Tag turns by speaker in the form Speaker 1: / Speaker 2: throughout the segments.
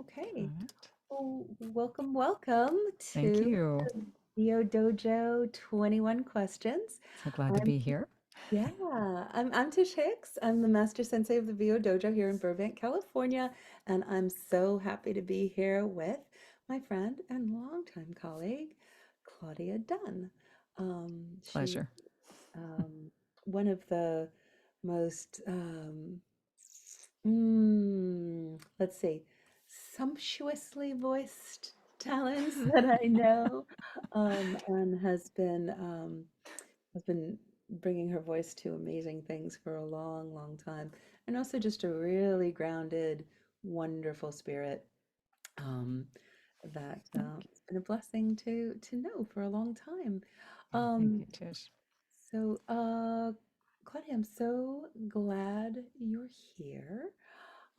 Speaker 1: Okay.
Speaker 2: All right.
Speaker 1: Well, welcome
Speaker 2: Thank
Speaker 1: to
Speaker 2: you.
Speaker 1: the Neo Dojo 21 questions.
Speaker 2: So glad to
Speaker 1: I'm
Speaker 2: be here.
Speaker 1: yeah, I'm Tish Hicks. I'm the Master Sensei of the VO Dojo here in Burbank, California, and I'm so happy to be here with my friend and longtime colleague, Claudia Dunn. She's
Speaker 2: Pleasure.
Speaker 1: um, one of the most let's see, sumptuously voiced talents that I know, and has been bringing her voice to amazing things for a long, long time, and also just a really grounded, wonderful spirit um, that
Speaker 2: Thank
Speaker 1: it's been a blessing to know for a long time.
Speaker 2: you. Thank
Speaker 1: Um,
Speaker 2: you, Tish.
Speaker 1: so, Claudia, I'm so glad you're here.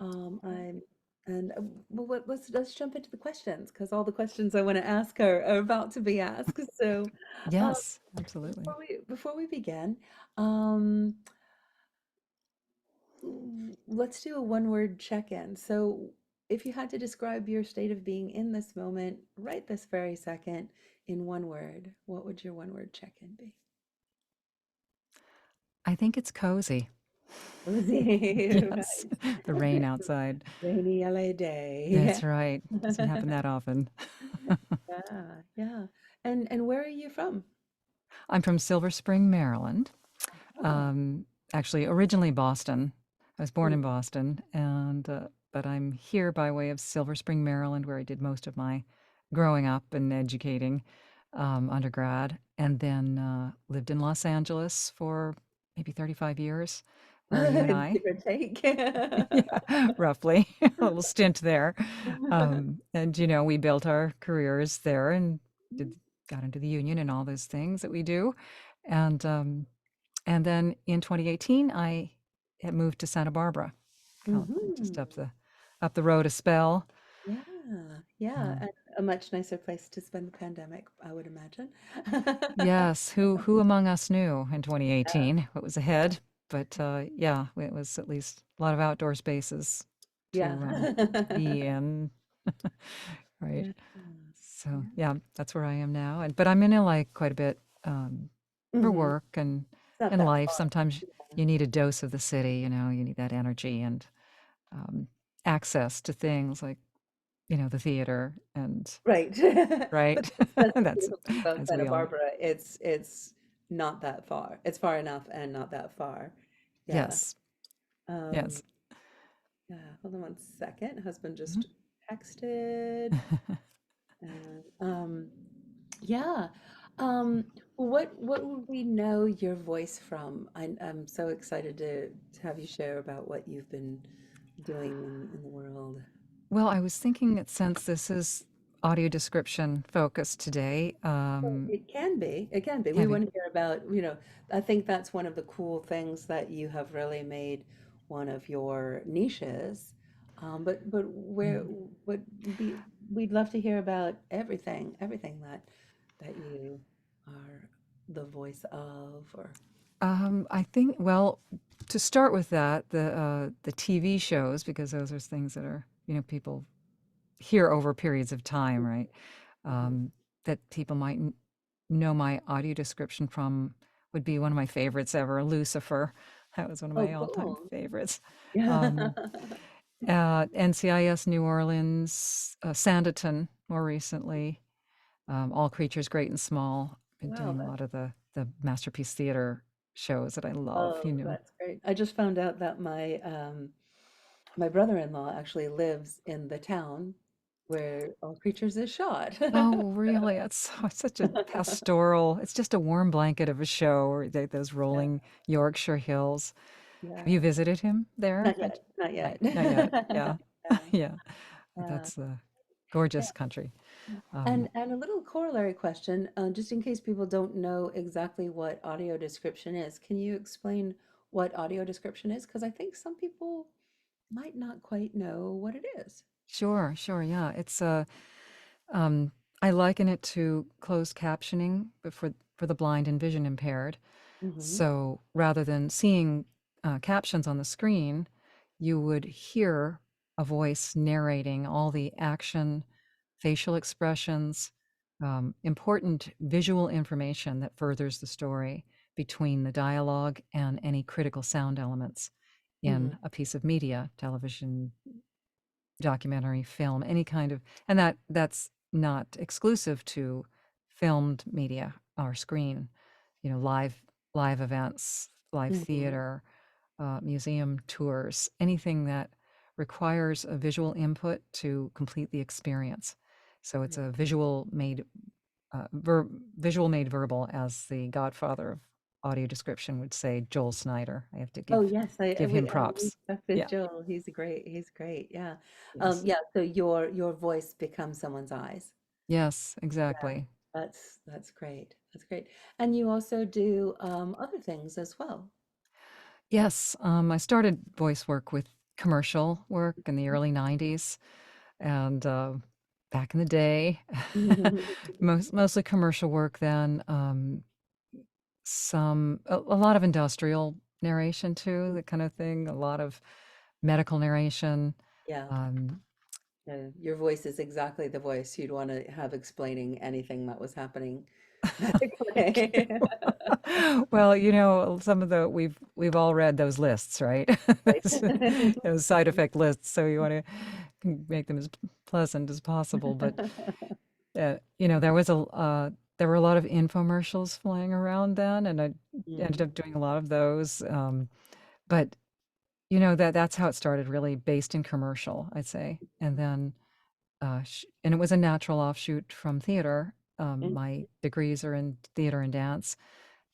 Speaker 1: I'm and well, let's jump into the questions because all the questions I want to ask are about to be asked. So, uh,
Speaker 2: Yes, absolutely.
Speaker 1: before we begin, um, let's do a one-word check-in. So, if you had to describe your state of being in this moment, right this very second, in one word, what would your one-word check-in be?
Speaker 2: I think it's cozy.
Speaker 1: Cozy,
Speaker 2: Yes, the rain outside.
Speaker 1: rainy LA day.
Speaker 2: That's right. Doesn't happen that often.
Speaker 1: Yeah, yeah. And where are you from?
Speaker 2: I'm from Silver Spring, Maryland.
Speaker 1: Oh,
Speaker 2: Actually, originally Boston. I was born
Speaker 1: mm,
Speaker 2: in Boston, and but I'm here by way of Silver Spring, Maryland, where I did most of my growing up and educating undergrad, and then lived in Los Angeles for maybe 35 years, where you and I,
Speaker 1: give or take.
Speaker 2: yeah, roughly, a little stint there. And we built our careers there and did got into the union and all those things that we do, and and then in 2018, I had moved to Santa Barbara, California, just
Speaker 1: Hmm.
Speaker 2: up the road a spell.
Speaker 1: Yeah, yeah,
Speaker 2: Um,
Speaker 1: and a much nicer place to spend the pandemic, I would imagine.
Speaker 2: yes, who among us knew in
Speaker 1: Yeah,
Speaker 2: 2018 what was
Speaker 1: yeah,
Speaker 2: ahead? But yeah, it was at least a lot of outdoor spaces
Speaker 1: yeah.
Speaker 2: to be in, right?
Speaker 1: Yeah,
Speaker 2: So
Speaker 1: yeah.
Speaker 2: yeah, that's where I am now. And but I'm in LA quite a bit for
Speaker 1: Hmm.
Speaker 2: work
Speaker 1: It's not
Speaker 2: and
Speaker 1: that
Speaker 2: life.
Speaker 1: far.
Speaker 2: Sometimes
Speaker 1: Yeah.
Speaker 2: you need a dose of the city. You need that energy and um, access to things like the theater and
Speaker 1: Right. But
Speaker 2: right.
Speaker 1: that's the
Speaker 2: That's
Speaker 1: beautiful thing about
Speaker 2: as
Speaker 1: Santa
Speaker 2: we all
Speaker 1: Barbara. It's not that far. It's far enough and not that far. Yeah.
Speaker 2: yes,
Speaker 1: Um,
Speaker 2: yes.
Speaker 1: yeah. Hold on one second. Husband
Speaker 2: Mhm.
Speaker 1: just texted. And yeah. Um, what would we know your voice from? I'm so excited to have you share about what you've been doing in the world.
Speaker 2: Well, I was thinking that since this is audio description focused today,
Speaker 1: Well, it can be. It can be. We
Speaker 2: can be.
Speaker 1: want to hear about, I think that's one of the cool things that you have really made one of your niches. But where
Speaker 2: Mhm.
Speaker 1: would be we'd love to hear about everything that you are the voice of or
Speaker 2: I think, well, to start with that, the TV shows, because those are things that are, people hear over periods of time, right?
Speaker 1: Mhm.
Speaker 2: That people might know my audio description from would be one of my favorites ever, Lucifer. That was one of
Speaker 1: Oh,
Speaker 2: my all-time
Speaker 1: cool.
Speaker 2: favorites.
Speaker 1: Yeah.
Speaker 2: Um, NCIS New Orleans, Sanditon more recently, All Creatures Great and Small. Been
Speaker 1: Wow,
Speaker 2: doing a lot of the Masterpiece Theater shows that I love,
Speaker 1: oh, that's great. I just found out that my brother-in-law actually lives in the town where All Creatures is shot.
Speaker 2: Oh, really? It's such a pastoral, it's just a warm blanket of a show, or those
Speaker 1: Yeah,
Speaker 2: rolling Yorkshire hills. Have you
Speaker 1: yeah.
Speaker 2: visited him there?
Speaker 1: Not yet, not
Speaker 2: Not,
Speaker 1: yet.
Speaker 2: not yet. Yeah.
Speaker 1: Yeah,
Speaker 2: Yeah. But
Speaker 1: yeah,
Speaker 2: that's a
Speaker 1: yeah.
Speaker 2: gorgeous country. Um,
Speaker 1: And a little corollary question, just in case people don't know exactly what audio description is, can you explain what audio description is? Because I think some people might not quite know what it is.
Speaker 2: sure, sure. Yeah. Um, I liken it to closed captioning, but for the blind and vision impaired.
Speaker 1: Mm-hmm.
Speaker 2: So rather than seeing captions on the screen, you would hear a voice narrating all the action, facial expressions, important visual information that furthers the story between the dialogue and any critical sound elements
Speaker 1: Mhm.
Speaker 2: in a piece of media, television, documentary, film, any kind of, and that's not exclusive to filmed media or screen, live events, live
Speaker 1: Mhm.
Speaker 2: theater, museum tours, anything that requires a visual input to complete the experience. So it's a uh, ver- visual made verbal, as the godfather of audio description would say, Joel Snyder. I have to
Speaker 1: Oh,
Speaker 2: give
Speaker 1: yes,
Speaker 2: give him
Speaker 1: we
Speaker 2: props.
Speaker 1: stuck with
Speaker 2: Yeah.
Speaker 1: Joel. He's great, yeah.
Speaker 2: Yes.
Speaker 1: Yeah, so your voice becomes someone's eyes.
Speaker 2: Yes.
Speaker 1: Yeah,
Speaker 2: Exactly.
Speaker 1: that's great. That's great. And you also do other things as well.
Speaker 2: Yes. I started voice work with commercial work in the early '90s, and back in the day, mostly commercial work. Then a lot of industrial narration too, that kind of thing. A lot of medical narration.
Speaker 1: Yeah,
Speaker 2: Um,
Speaker 1: your voice is exactly the voice you'd want to have explaining anything that was happening
Speaker 2: Thank
Speaker 1: medically.
Speaker 2: you. Well, some of the we've all read those lists, right?
Speaker 1: Right.
Speaker 2: Those side effect lists. So you want to make them as pleasant as possible. But there were a lot of infomercials flying around then, and I ended
Speaker 1: Mm,
Speaker 2: up doing a lot of those. But that's how it started, really based in commercial, I'd say, and then and it was a natural offshoot from theater.
Speaker 1: mm,
Speaker 2: My degrees are in theater and dance,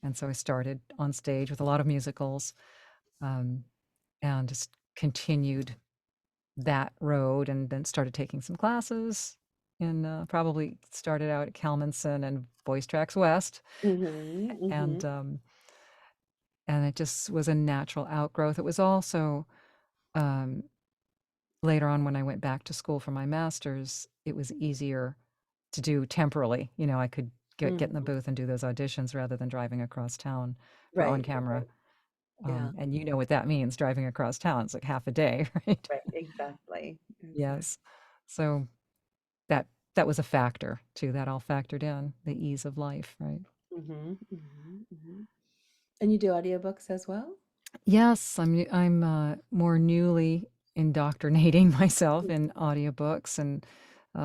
Speaker 2: and so I started on stage with a lot of musicals, um, and just continued that road, and then started taking some classes. And probably started out at Kalmanson and Voice Tracks West,
Speaker 1: mhm,
Speaker 2: and
Speaker 1: mhm.
Speaker 2: um, and it just was a natural outgrowth. It was also um, later on, when I went back to school for my master's, it was easier to do temporally. I could get in the
Speaker 1: Mhm.
Speaker 2: booth and do those auditions rather than driving across town for on
Speaker 1: Right,
Speaker 2: camera.
Speaker 1: right. Yeah,
Speaker 2: And you know what that means, driving across town. It's like half a day, right?
Speaker 1: right, exactly. Exactly.
Speaker 2: Yes. So that that was a factor too. That all factored in the ease of life, right?
Speaker 1: Mhm, mhm, mhm. And you do audiobooks as well?
Speaker 2: Yes, I'm more newly indoctrinating myself in audiobooks, and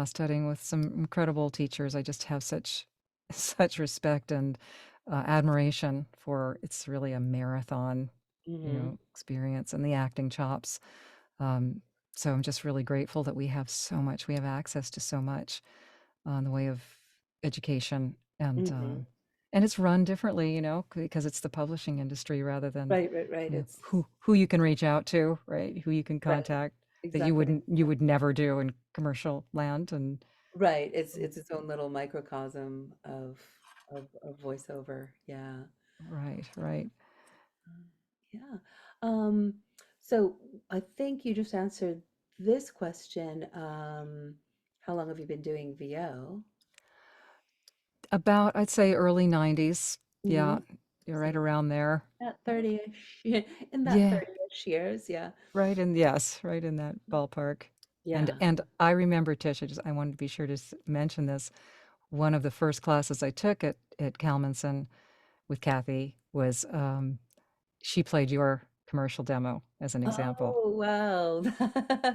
Speaker 2: studying with some incredible teachers. I just have such such respect and admiration for. It's really a marathon,
Speaker 1: Mhm,
Speaker 2: experience, and the acting chops. Um, so I'm just really grateful that we have so much. We have access to so much in the way of education,
Speaker 1: mhm.
Speaker 2: and it's run differently, because it's the publishing industry rather than
Speaker 1: Right, right, right. It's
Speaker 2: who you can reach out to, right? Who you can
Speaker 1: right,
Speaker 2: contact that
Speaker 1: exactly.
Speaker 2: you would never do in commercial land, and
Speaker 1: Right. It's its own little microcosm of voiceover. Yeah.
Speaker 2: right, right.
Speaker 1: Yeah. Um, so I think you just answered this question. How long have you been doing VO?
Speaker 2: About, I'd say, early '90s.
Speaker 1: Hmm.
Speaker 2: Yeah, you're right
Speaker 1: Same.
Speaker 2: around there.
Speaker 1: At 30-ish. In that
Speaker 2: Yeah,
Speaker 1: 30-ish years. Yeah.
Speaker 2: right in yes, right in that ballpark. And
Speaker 1: Yeah.
Speaker 2: and I remember, Tish, I wanted to be sure to mention this. One of the first classes I took at Kalmanson with Kathy was she played your commercial demo as an example.
Speaker 1: Oh, wow.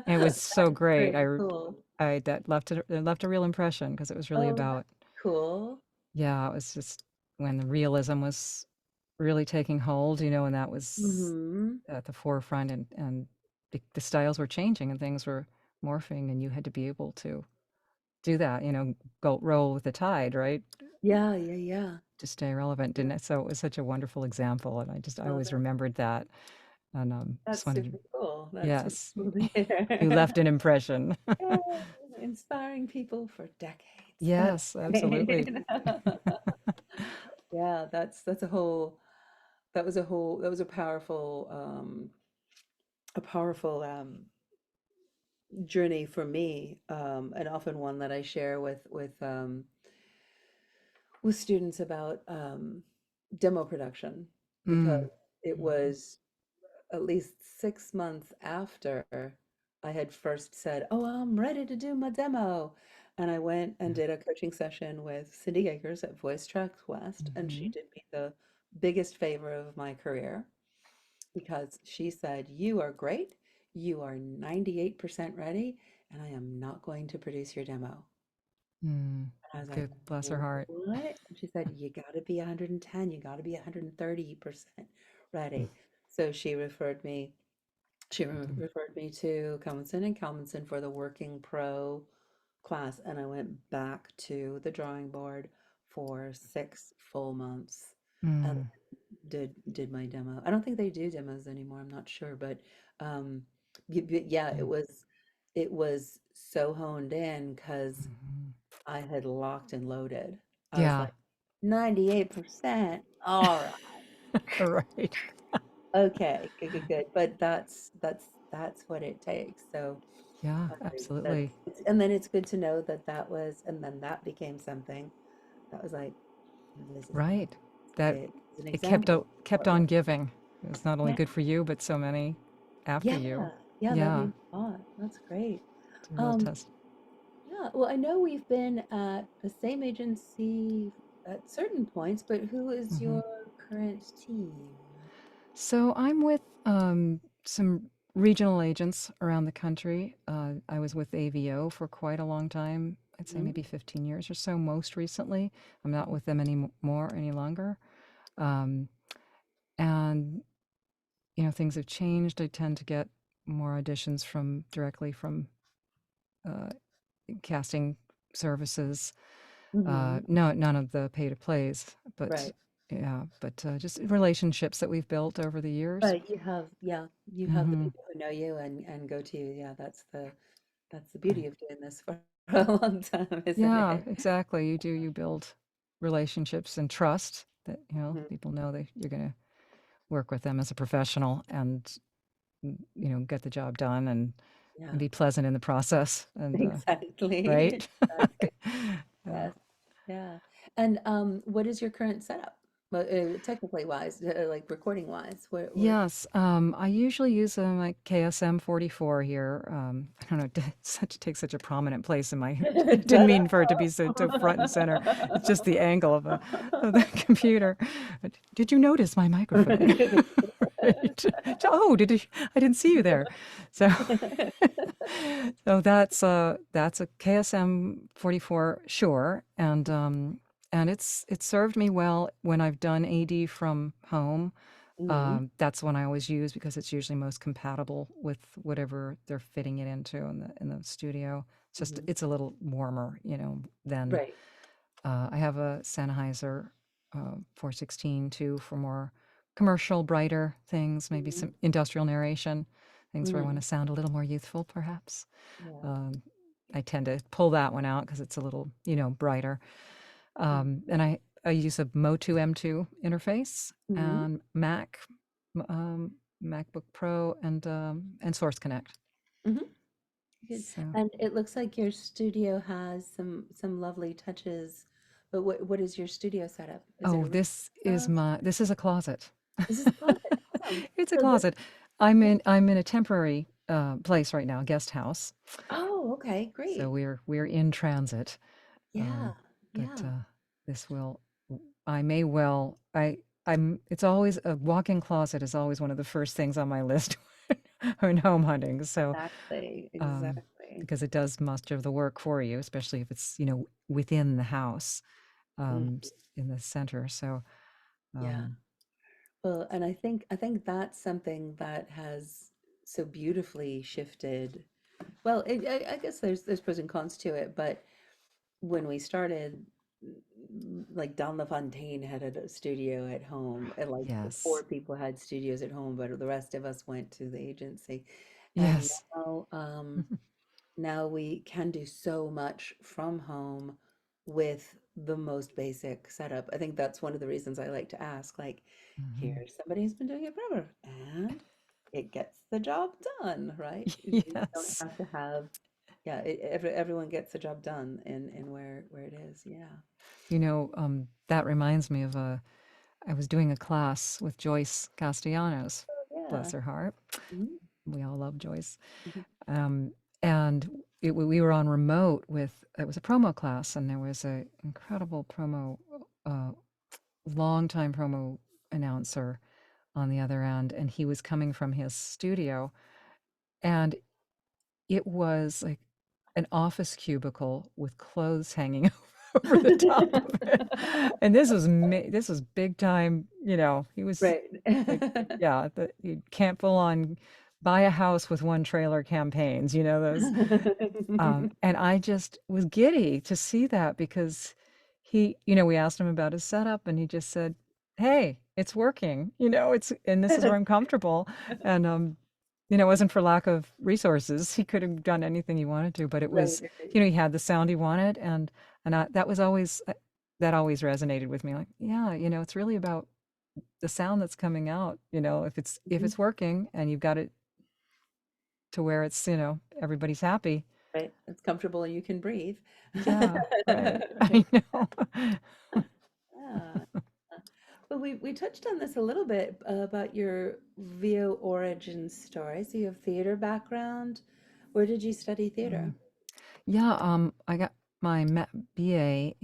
Speaker 2: And it was so
Speaker 1: That's
Speaker 2: great.
Speaker 1: very cool.
Speaker 2: That left a real impression, because it was really
Speaker 1: Oh,
Speaker 2: about,
Speaker 1: that's cool.
Speaker 2: yeah, it was just when the realism was really taking hold, and that was
Speaker 1: Hmm.
Speaker 2: at the forefront, and the styles were changing and things were morphing, and you had to be able to do that, go roll with the tide, right?
Speaker 1: Yeah, yeah, yeah.
Speaker 2: To stay relevant, didn't it? So it was such a wonderful example, and I
Speaker 1: Oh,
Speaker 2: always remembered that, and just
Speaker 1: that's
Speaker 2: wanted to,
Speaker 1: super cool. That's super
Speaker 2: yes,
Speaker 1: cool to
Speaker 2: you
Speaker 1: hear.
Speaker 2: left an impression.
Speaker 1: Yay, inspiring people for decades. That's
Speaker 2: Yes, absolutely.
Speaker 1: great. Yeah, that's a whole that was a powerful journey for me, and often one that I share with students about demo production, because
Speaker 2: Mm.
Speaker 1: it
Speaker 2: Mhm.
Speaker 1: was at least 6 months after I had first said, "Oh, I'm ready to do my demo." And I went and did a coaching session with Cindy Akers at Voice Track West, and she
Speaker 2: Mm-hmm.
Speaker 1: did me the biggest favor of my career because she said, "You are great. You are 98% ready, and I am not going to produce your demo."
Speaker 2: Mm.
Speaker 1: And I was like,
Speaker 2: Good, bless her heart.
Speaker 1: "What?" And she said, "You got to be 110. You got to be 130% ready." So she referred me to Kalmanson and Kalmanson for the working pro class, and I went back to the drawing board for 6 full months and
Speaker 2: Mm.
Speaker 1: did my demo. I don't think they do demos anymore. I'm not sure, but um, yeah,
Speaker 2: Mm.
Speaker 1: it was so honed in because
Speaker 2: Mhm.
Speaker 1: I had locked and loaded. I was
Speaker 2: Yeah.
Speaker 1: like 98%. All right.
Speaker 2: Right.
Speaker 1: Okay, good, good, good. But that's what it takes. So
Speaker 2: Yeah,
Speaker 1: I
Speaker 2: absolutely.
Speaker 1: and then it's good to know that and then that became something that was like, this is
Speaker 2: Right. That
Speaker 1: it's an
Speaker 2: it kept
Speaker 1: example of
Speaker 2: kept
Speaker 1: what
Speaker 2: on
Speaker 1: works.
Speaker 2: giving. It was not only
Speaker 1: Yeah,
Speaker 2: good for you, but so many after
Speaker 1: yeah,
Speaker 2: you.
Speaker 1: yeah, that
Speaker 2: Yeah,
Speaker 1: means a lot. That's great.
Speaker 2: it's a real
Speaker 1: Um,
Speaker 2: test.
Speaker 1: yeah, well, I know we've been at the same agency at certain points, but who is
Speaker 2: Hmm.
Speaker 1: your current team?
Speaker 2: So I'm with some regional agents around the country. I was with AVO for quite a long time. I'd say
Speaker 1: Mhm,
Speaker 2: maybe 15 years or so most recently. I'm not with them anymore any longer. Um, and things have changed. I tend to get more auditions from directly from uh, casting services.
Speaker 1: mhm.
Speaker 2: No, none of the pay to plays, but
Speaker 1: Right.
Speaker 2: yeah, but just relationships that we've built over the years.
Speaker 1: Right, you have the
Speaker 2: Hmm.
Speaker 1: people who know you and go to you. Yeah, that's the beauty of doing this for a long time, isn't
Speaker 2: Yeah,
Speaker 1: it?
Speaker 2: exactly. You build relationships and trust that
Speaker 1: Mhm.
Speaker 2: people know that you're going to work with them as a professional and get the job done and
Speaker 1: Yeah,
Speaker 2: be pleasant in the process and
Speaker 1: exactly.
Speaker 2: right.
Speaker 1: Exactly.
Speaker 2: Yeah.
Speaker 1: Yes. Yeah. And what is your current setup? But technically wise, like recording wise, where
Speaker 2: Yes, I usually use my KSM 44 here. I don't know, such takes such a prominent place in my. Didn't
Speaker 1: I
Speaker 2: mean for it to be so front and center. It's just the angle of the computer. Did you notice my microphone?
Speaker 1: know.
Speaker 2: Right. Oh, I didn't see you there. So, so that's a KSM 44 Shure, and it's served me well when I've done AD from home.
Speaker 1: Hmm.
Speaker 2: That's one I always use because it's usually most compatible with whatever they're fitting it into in the studio.
Speaker 1: Hmm.
Speaker 2: It's a little warmer, than
Speaker 1: Right.
Speaker 2: I have a Sennheiser 416 too for more commercial, brighter things, maybe
Speaker 1: Hmm.
Speaker 2: some industrial narration, things where I want
Speaker 1: Hmm.
Speaker 2: to sound a little more youthful, perhaps.
Speaker 1: Yeah.
Speaker 2: Um, I tend to pull that one out because it's a little, brighter. And I use a Motu M2 interface
Speaker 1: Hmm.
Speaker 2: and MacBook Pro and Source Connect.
Speaker 1: Hmm. Good.
Speaker 2: So,
Speaker 1: And it looks like your studio has some lovely touches. But what is your studio setup? Is it a
Speaker 2: oh,
Speaker 1: room stuff?
Speaker 2: this is a closet.
Speaker 1: This is a closet. Awesome.
Speaker 2: It's a
Speaker 1: So this,
Speaker 2: closet. I'm
Speaker 1: yeah.
Speaker 2: in a temporary place right now, guest house.
Speaker 1: Oh, okay,
Speaker 2: So
Speaker 1: great.
Speaker 2: we're in transit.
Speaker 1: Yeah,
Speaker 2: Um, but
Speaker 1: yeah.
Speaker 2: this will I may well I'm it's always a walk-in closet is always one of the first things on my list when home hunting. So
Speaker 1: Exactly,
Speaker 2: um,
Speaker 1: exactly.
Speaker 2: because it does much of the work for you, especially if it's within the house,
Speaker 1: Mm,
Speaker 2: in the center. So
Speaker 1: yeah.
Speaker 2: um,
Speaker 1: Well, and I think that's something that has so beautifully shifted. Well, I guess there's pros and cons to it, but when we started, like Don LaFontaine had a studio at home, and like four
Speaker 2: yes,
Speaker 1: people had studios at home, but the rest of us went to the agency. And
Speaker 2: yes,
Speaker 1: now, now we can do so much from home with the most basic setup. I think that's one of the reasons I like to ask, like,
Speaker 2: mhm.
Speaker 1: here's somebody who's been doing it forever, and it gets the job done, right? You don't
Speaker 2: Yes.
Speaker 1: have to have, yeah, everyone gets the job done in where it is. Yeah.
Speaker 2: That reminds me of I was doing a class with Joyce Castellanos,
Speaker 1: Yeah.
Speaker 2: bless her heart.
Speaker 1: Mhm.
Speaker 2: we all love Joyce.
Speaker 1: Mhm.
Speaker 2: Um, and we were on remote with, it was a promo class, and there was a incredible promo, uh, long time promo announcer on the other end, and he was coming from his studio, and it was like an office cubicle with clothes hanging over the top of it. And this was big time, he was
Speaker 1: Right.
Speaker 2: like, yeah, you can't full on buy a house with one trailer campaigns, those. And I just was giddy to see that because we asked him about his setup and he just said, "Hey, it's working, and this is where I'm comfortable." And, it wasn't for lack of resources. He could have done anything he wanted to, but it
Speaker 1: Right,
Speaker 2: was,
Speaker 1: right.
Speaker 2: he had the sound he wanted. And that was always, that always resonated with me. Like, yeah, it's really about the sound that's coming out, if
Speaker 1: Mhm.
Speaker 2: it's working and you've got it to where it's, everybody's happy.
Speaker 1: Right. It's comfortable and you can breathe.
Speaker 2: Yeah, right. I know.
Speaker 1: Yeah. Well, we touched on this a little bit about your VO origin story. So you have theater background. Where did you study
Speaker 2: Mm.
Speaker 1: theater?
Speaker 2: Yeah, I got my BA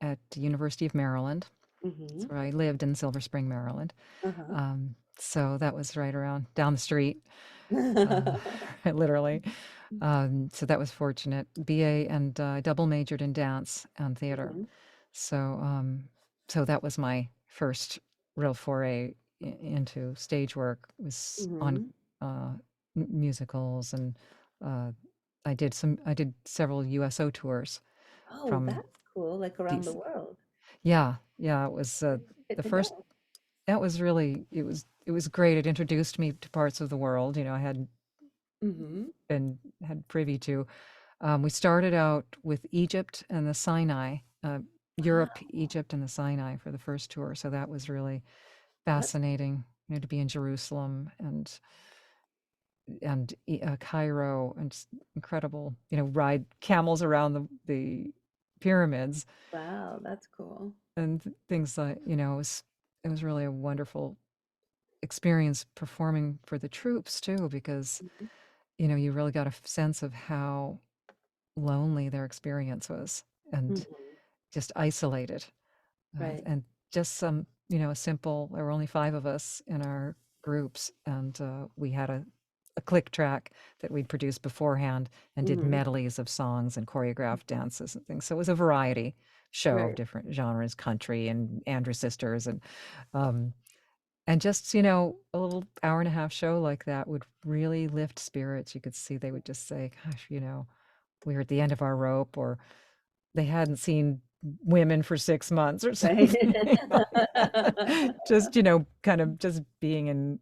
Speaker 2: at the University of Maryland.
Speaker 1: Mm-hmm.
Speaker 2: That's where I lived in Silver Spring, Maryland.
Speaker 1: Uh-huh.
Speaker 2: So that was right around down the street, uh, literally. So that was fortunate. BA, and double majored in dance and theater.
Speaker 1: Mm-hmm.
Speaker 2: So, so that was my first real foray into stage work, was on
Speaker 1: Mm-hmm.
Speaker 2: musicals, and uh, I did several USO tours
Speaker 1: Oh,
Speaker 2: from
Speaker 1: that's cool. Like around the
Speaker 2: DC.
Speaker 1: world.
Speaker 2: Yeah, yeah, it was
Speaker 1: Good
Speaker 2: the
Speaker 1: to
Speaker 2: first.
Speaker 1: know.
Speaker 2: That was really, it was great. It introduced me to parts of the world, I hadn't
Speaker 1: Mm-hmm.
Speaker 2: been had privy to. We started out with Egypt and the Sinai, Europe,
Speaker 1: Wow,
Speaker 2: Egypt, and the Sinai for the first tour. So that was really
Speaker 1: that's
Speaker 2: fascinating, to be in Jerusalem and Cairo, and incredible, ride camels around the pyramids
Speaker 1: wow, that's cool.
Speaker 2: and things like, it was really a wonderful experience performing for the troops too, because,
Speaker 1: Mhm.
Speaker 2: you really got a sense of how lonely their experience was, and
Speaker 1: Mhm.
Speaker 2: just isolated.
Speaker 1: Right.
Speaker 2: And just some, a simple, there were only 5 of us in our groups, and we had a click track that we'd produced beforehand and did
Speaker 1: Hmm.
Speaker 2: medleys of songs and choreographed dances and things. So it was a variety show of
Speaker 1: Right.
Speaker 2: different genres, country and Andrew Sisters, um, and just, a little hour and a half show like that would really lift spirits. You could see they would just say, "Gosh, we were at the end of our rope," or they hadn't seen women for 6 months or
Speaker 1: Right.
Speaker 2: something like that. Just, kind of just being in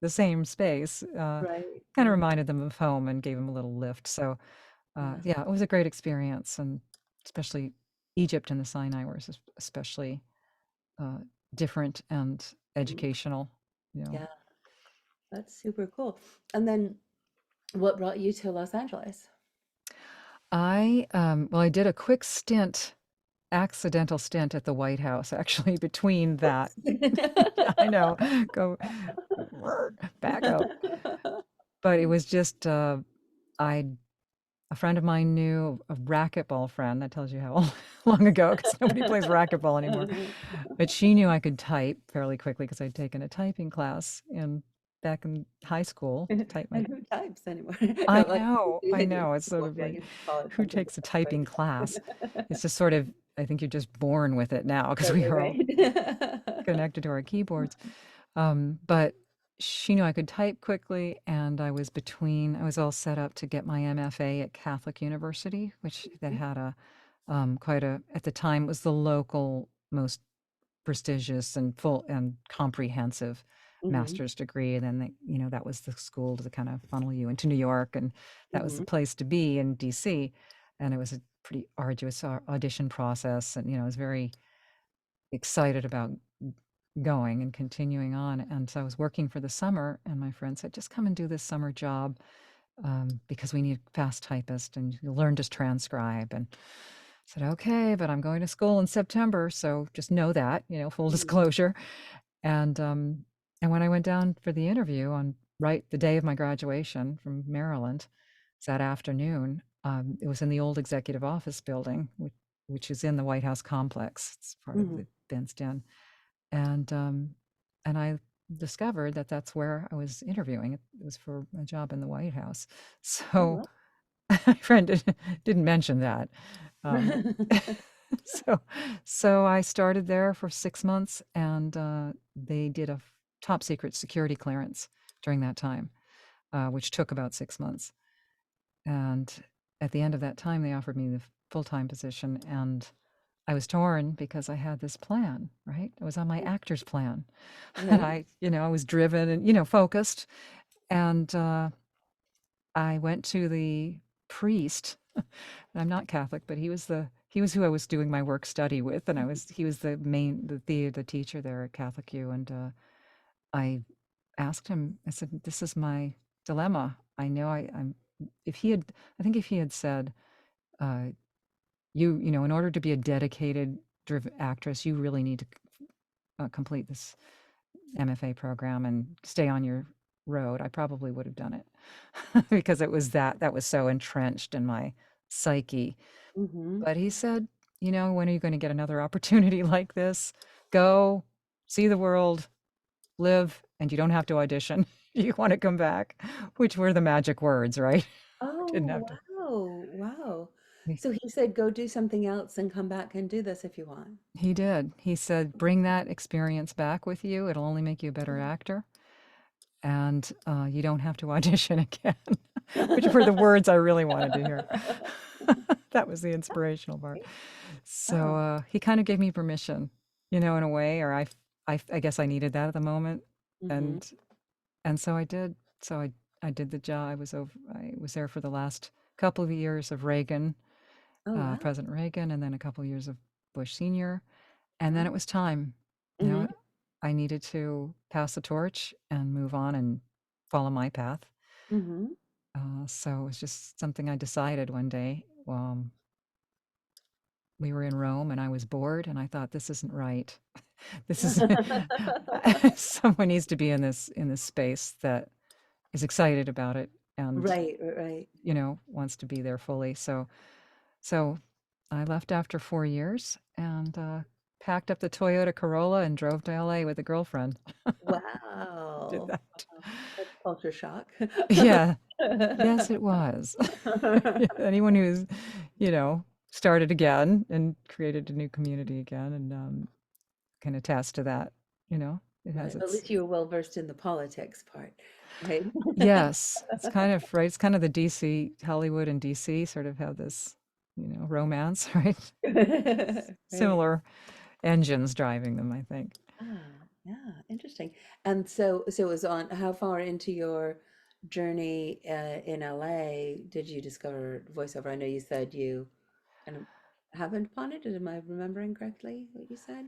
Speaker 2: the same space,
Speaker 1: Right.
Speaker 2: kinda
Speaker 1: Right.
Speaker 2: reminded them of home and gave them a little lift. So,
Speaker 1: Yeah.
Speaker 2: yeah, it was a great experience, and especially Egypt and the Sinai were especially, uh, different and
Speaker 1: Mhm.
Speaker 2: educational, you know.
Speaker 1: Yeah. That's super cool. And then what brought you to Los Angeles?
Speaker 2: Well, I did a quick stint, accidental stint at the White House, actually, between that.
Speaker 1: Oops.
Speaker 2: Yeah, I know. Go back up. But it was just, I a friend of mine knew a racquetball friend. That tells you how long ago, because nobody plays racquetball anymore. But she knew I could type fairly quickly because I'd taken a typing class back in high school to type my.
Speaker 1: And who types anymore? No,
Speaker 2: I
Speaker 1: like
Speaker 2: know, I
Speaker 1: in
Speaker 2: know. It's sort
Speaker 1: keyboard,
Speaker 2: of
Speaker 1: I
Speaker 2: like,
Speaker 1: guess you call it
Speaker 2: who
Speaker 1: something
Speaker 2: takes a
Speaker 1: different,
Speaker 2: typing class?
Speaker 1: right?
Speaker 2: It's just sort of, I think you're just born with it now because
Speaker 1: Right,
Speaker 2: we
Speaker 1: right,
Speaker 2: are all
Speaker 1: right.
Speaker 2: connected to our keyboards. But she knew I could type quickly, and I was all set up to get my MFA at Catholic University, which that had quite at the time, it was the local most prestigious and full and comprehensive
Speaker 1: Mhm,
Speaker 2: master's degree. And then, that was the school to kind of funnel you into New York, and that was the
Speaker 1: mhm,
Speaker 2: place to be in DC. And it was a pretty arduous audition process. And, I was very excited about going and continuing on. And so I was working for the summer, and my friend said, "Just come and do this summer job, because we need a fast typist and you'll learn to transcribe." And I said, "Okay, but I'm going to school in September, so just know that, full
Speaker 1: mhm,
Speaker 2: disclosure." And when I went down for the interview on right the day of my graduation from Maryland, that afternoon. It was in the old executive office building, which is in the White House complex. It's part of
Speaker 1: Mhm.
Speaker 2: the fenced in, and I discovered that that's where I was interviewing. It was for a job in the White House.
Speaker 1: Oh,
Speaker 2: So
Speaker 1: well.
Speaker 2: my friend didn't mention that. Um, so so I started there for 6 months, and they did a top secret security clearance during that time, which took about 6 months. And at the end of that time, they offered me the full-time position, and I was torn because I had this plan, right? I was on my actor's plan, and
Speaker 1: Right.
Speaker 2: I was driven and focused, and I went to the priest. I'm not Catholic, but he was who I was doing my work study with, and he was the teacher there at Catholic U, and I asked him. I said, "This is my dilemma. I know I'm." If he had, I think if he had said, uh, in order to be a dedicated driven actress, you really need to complete this MFA program and stay on your road, I probably would have done it because that was so entrenched in my psyche.
Speaker 1: Mhm.
Speaker 2: But he said, when are you going to get another opportunity like this? Go see the world, live, and you don't have to audition. You want to come back, which were the magic words, right? Didn't
Speaker 1: Oh,
Speaker 2: have to.
Speaker 1: wow. Wow.
Speaker 2: He
Speaker 1: So he said, "Go do something else and come back and do this if you want."
Speaker 2: he did. He said, bring that experience back with you. It'll only make you a better actor, and you don't have to audition again, which were the words I really wanted to hear. That was the inspirational part. So
Speaker 1: Oh.
Speaker 2: he kind of gave me permission, in a way, or I guess I needed that at the moment,
Speaker 1: Mhm.
Speaker 2: and so I did. So I did the job. I was there for the last couple of years of Reagan,
Speaker 1: Oh, wow.
Speaker 2: President Reagan, and then a couple of years of Bush Senior, and then
Speaker 1: Wow.
Speaker 2: it was time. You know,
Speaker 1: Mhm.
Speaker 2: I needed to pass the torch and move on and follow my path.
Speaker 1: Mhm.
Speaker 2: So it was just something I decided one day. We were in Rome and I was bored and I thought this isn't right. This is someone needs to be in this space that is excited about it and
Speaker 1: Right, right, right.
Speaker 2: wants to be there fully. So I left after 4 years and packed up the Toyota Corolla and drove to LA with a girlfriend. Did
Speaker 1: Wow.
Speaker 2: that.
Speaker 1: Wow. That's culture shock.
Speaker 2: Yeah. Yes, it was. Anyone who's, you know, started again and created a new community again and can attest to that. It has
Speaker 1: Right. At
Speaker 2: its.
Speaker 1: least you were well versed in the politics part, right?
Speaker 2: Yes, it's kind of right. It's kind of the DC, Hollywood and DC sort of have this, romance, right?
Speaker 1: Right.
Speaker 2: Similar engines driving them, I think.
Speaker 1: Ah, yeah, interesting. And so it was on how far into your journey in LA did you discover voiceover? I know you said you kind of happened upon it. Am I remembering correctly what you said?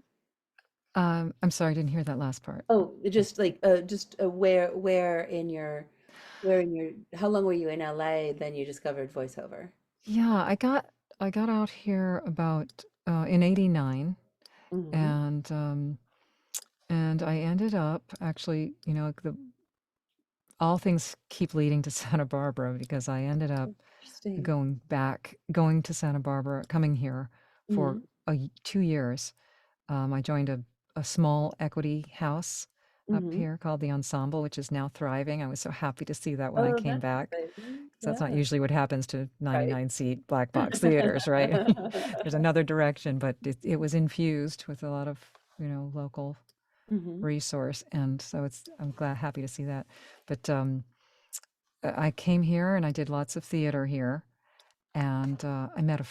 Speaker 2: I'm sorry, I didn't hear that last part.
Speaker 1: Oh, just like where in your how long were you in LA then you discovered voiceover?
Speaker 2: Yeah, I got out here about in '89,
Speaker 1: Hmm.
Speaker 2: and I ended up actually, all things keep leading to Santa Barbara because I ended up
Speaker 1: Interesting.
Speaker 2: going to Santa Barbara, coming here for
Speaker 1: Hmm.
Speaker 2: 2 years. I joined a small equity house up
Speaker 1: Hmm.
Speaker 2: here called the Ensemble, which is now thriving. I was so happy to see that when I
Speaker 1: Oh,
Speaker 2: came
Speaker 1: that's
Speaker 2: back,
Speaker 1: exciting.
Speaker 2: because that's not
Speaker 1: Yeah.
Speaker 2: usually what happens to
Speaker 1: Right.
Speaker 2: 99-seat black box theaters, right? There's another direction, but it was infused with a lot of, local
Speaker 1: Hmm.
Speaker 2: resource, and so I'm happy to see that. But I came here and I did lots of theater here, and I met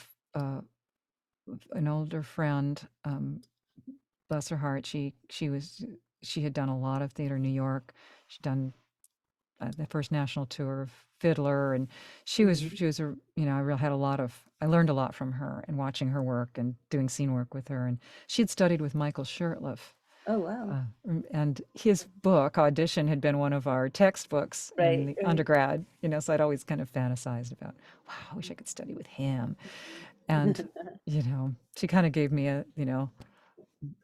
Speaker 2: an older friend. Bless her heart, she had done a lot of theater in New York. She'd done the first national tour of Fiddler, and
Speaker 1: Hmm.
Speaker 2: she was a I really had a lot of I learned a lot from her and watching her work and doing scene work with her. And she had studied with Michael Shurtleff,
Speaker 1: Oh, wow.
Speaker 2: and his book Audition had been one of our textbooks in
Speaker 1: Right,
Speaker 2: the
Speaker 1: right.
Speaker 2: undergrad. So I'd always kind of fantasized about, wow, I wish I could study with him. And she kind of gave me a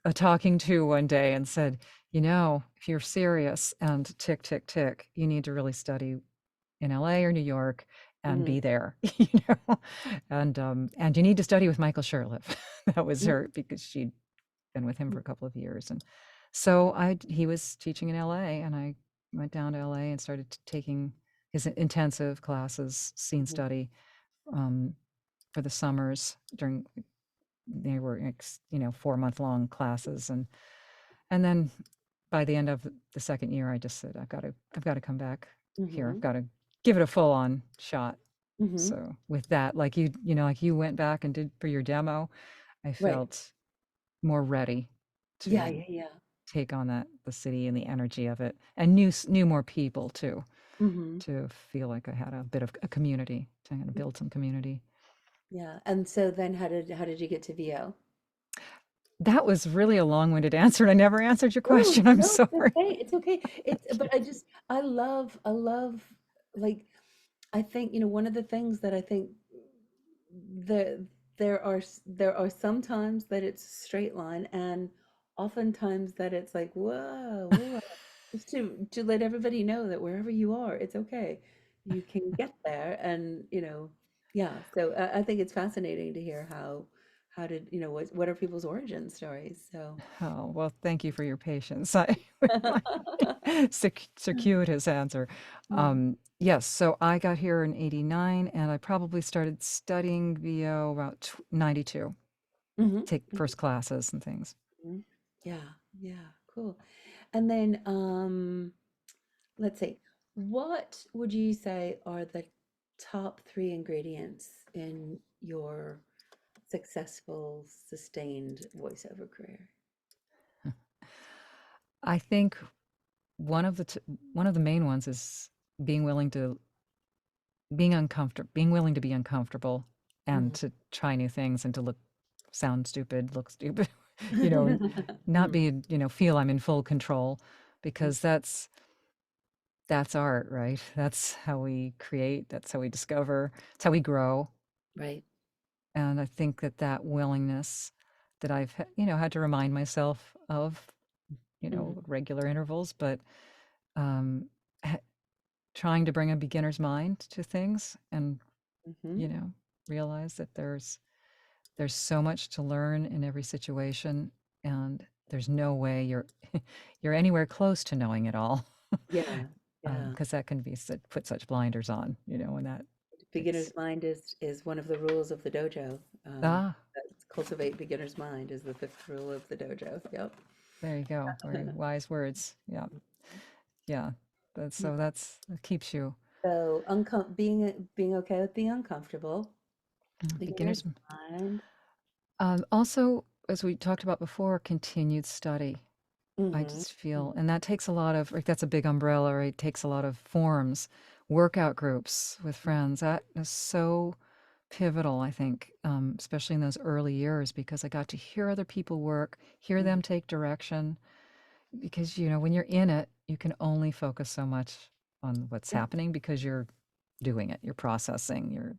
Speaker 2: a talking to one day and said, you know, if you're serious and tick, tick, tick, you need to really study in LA or New York and
Speaker 1: Mhm.
Speaker 2: be there, you know, and you need to study with Michael Sherliff. That was
Speaker 1: Mhm.
Speaker 2: her because she'd been with him for a couple of years, and so he was teaching in LA, and I went down to LA and started taking his intensive classes, scene
Speaker 1: Mhm.
Speaker 2: study, um, for the summers during they were 4-month long classes, and then by the end of the second year I just said I've got to come back here. I've
Speaker 1: Mhm.
Speaker 2: got to give it a full on shot.
Speaker 1: Mhm.
Speaker 2: So with that, like like you went back and did for your demo, I
Speaker 1: Right.
Speaker 2: felt more ready
Speaker 1: Yeah,
Speaker 2: to
Speaker 1: yeah, yeah.
Speaker 2: take on the city and the energy of it, and knew more people too,
Speaker 1: Mhm.
Speaker 2: to feel like I had a bit of a community, to kind of build some community.
Speaker 1: Yeah. And so then how did you get to VO?
Speaker 2: That was really a long-winded answer, and I never answered your
Speaker 1: No,
Speaker 2: question. I'm
Speaker 1: no, it's
Speaker 2: sorry.
Speaker 1: okay. It's okay. It's but I love like I think, one of the things that I think the there are some times that it's a straight line, and oftentimes that it's like, whoa, whoa, just to let everybody know that wherever you are, it's okay. You can get there, and yeah. So I think it's fascinating to hear how did what are people's origin stories. So
Speaker 2: Oh, well, thank you for your patience. I with my circuitous answer.
Speaker 1: Mhm.
Speaker 2: Yes, so I got here in 89, and I probably started studying VO about 92,
Speaker 1: Mhm.
Speaker 2: take first classes and things.
Speaker 1: Mhm. Yeah, yeah, cool. And then let's see. What would you say are the top three ingredients in your successful, sustained voiceover career?
Speaker 2: I think one of the main ones is being willing to being willing to be uncomfortable and
Speaker 1: Mhm.
Speaker 2: to try new things and to sound stupid, look stupid, you know, not
Speaker 1: Mhm.
Speaker 2: be, feel I'm in full control, because that's art, right? That's how we create, that's how we discover, it's how we grow.
Speaker 1: Right.
Speaker 2: And I think that willingness that I've had to remind myself of,
Speaker 1: Mhm.
Speaker 2: regular intervals, but um, ha- trying to bring a beginner's mind to things, and
Speaker 1: Mhm.
Speaker 2: you know realize that there's so much to learn in every situation, and there's no way you're anywhere close to knowing it all.
Speaker 1: Yeah. Yeah.
Speaker 2: Because that can put such blinders on, and that it's
Speaker 1: Beginner's mind is one of the rules of the dojo.
Speaker 2: ah
Speaker 1: Cultivate beginner's mind is the fifth rule of the dojo. Yep.
Speaker 2: there you go, very wise words. Yeah, yeah,
Speaker 1: Yeah.
Speaker 2: that keeps you
Speaker 1: So being okay with being uncomfortable, beginner's
Speaker 2: beginners.
Speaker 1: mind.
Speaker 2: Also, as we talked about before, continued study. I
Speaker 1: Mhm.
Speaker 2: just feel, and that takes a lot of, like, that's a big umbrella, right? It takes a lot of forms, workout groups with friends. That is so pivotal, I think, especially in those early years, because I got to hear other people work, hear
Speaker 1: Mhm.
Speaker 2: them take direction. Because, when you're in it, you can only focus so much on what's
Speaker 1: Yeah,
Speaker 2: happening because you're doing it, you're processing, you're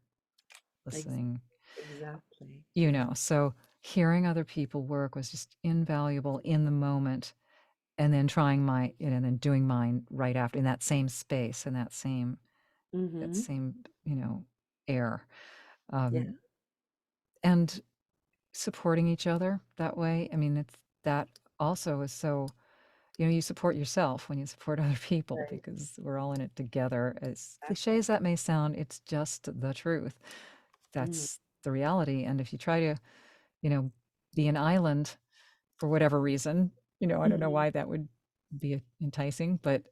Speaker 1: ex
Speaker 2: listening,
Speaker 1: exactly. Yeah.
Speaker 2: So hearing other people work was just invaluable in the moment, and then trying and then doing mine right after in that same space and that
Speaker 1: Mhm.
Speaker 2: same, air.
Speaker 1: Yeah.
Speaker 2: Um, and supporting each other that way. I mean, that also is so, you support yourself when you support other people,
Speaker 1: Right.
Speaker 2: because we're all in it together. As cliche
Speaker 1: Exactly.
Speaker 2: as that may sound, it's just the truth.
Speaker 1: Mm.
Speaker 2: That's the reality. And if you try to, you know, be an island for whatever reason, I don't know
Speaker 1: Mhm.
Speaker 2: why that would be enticing, but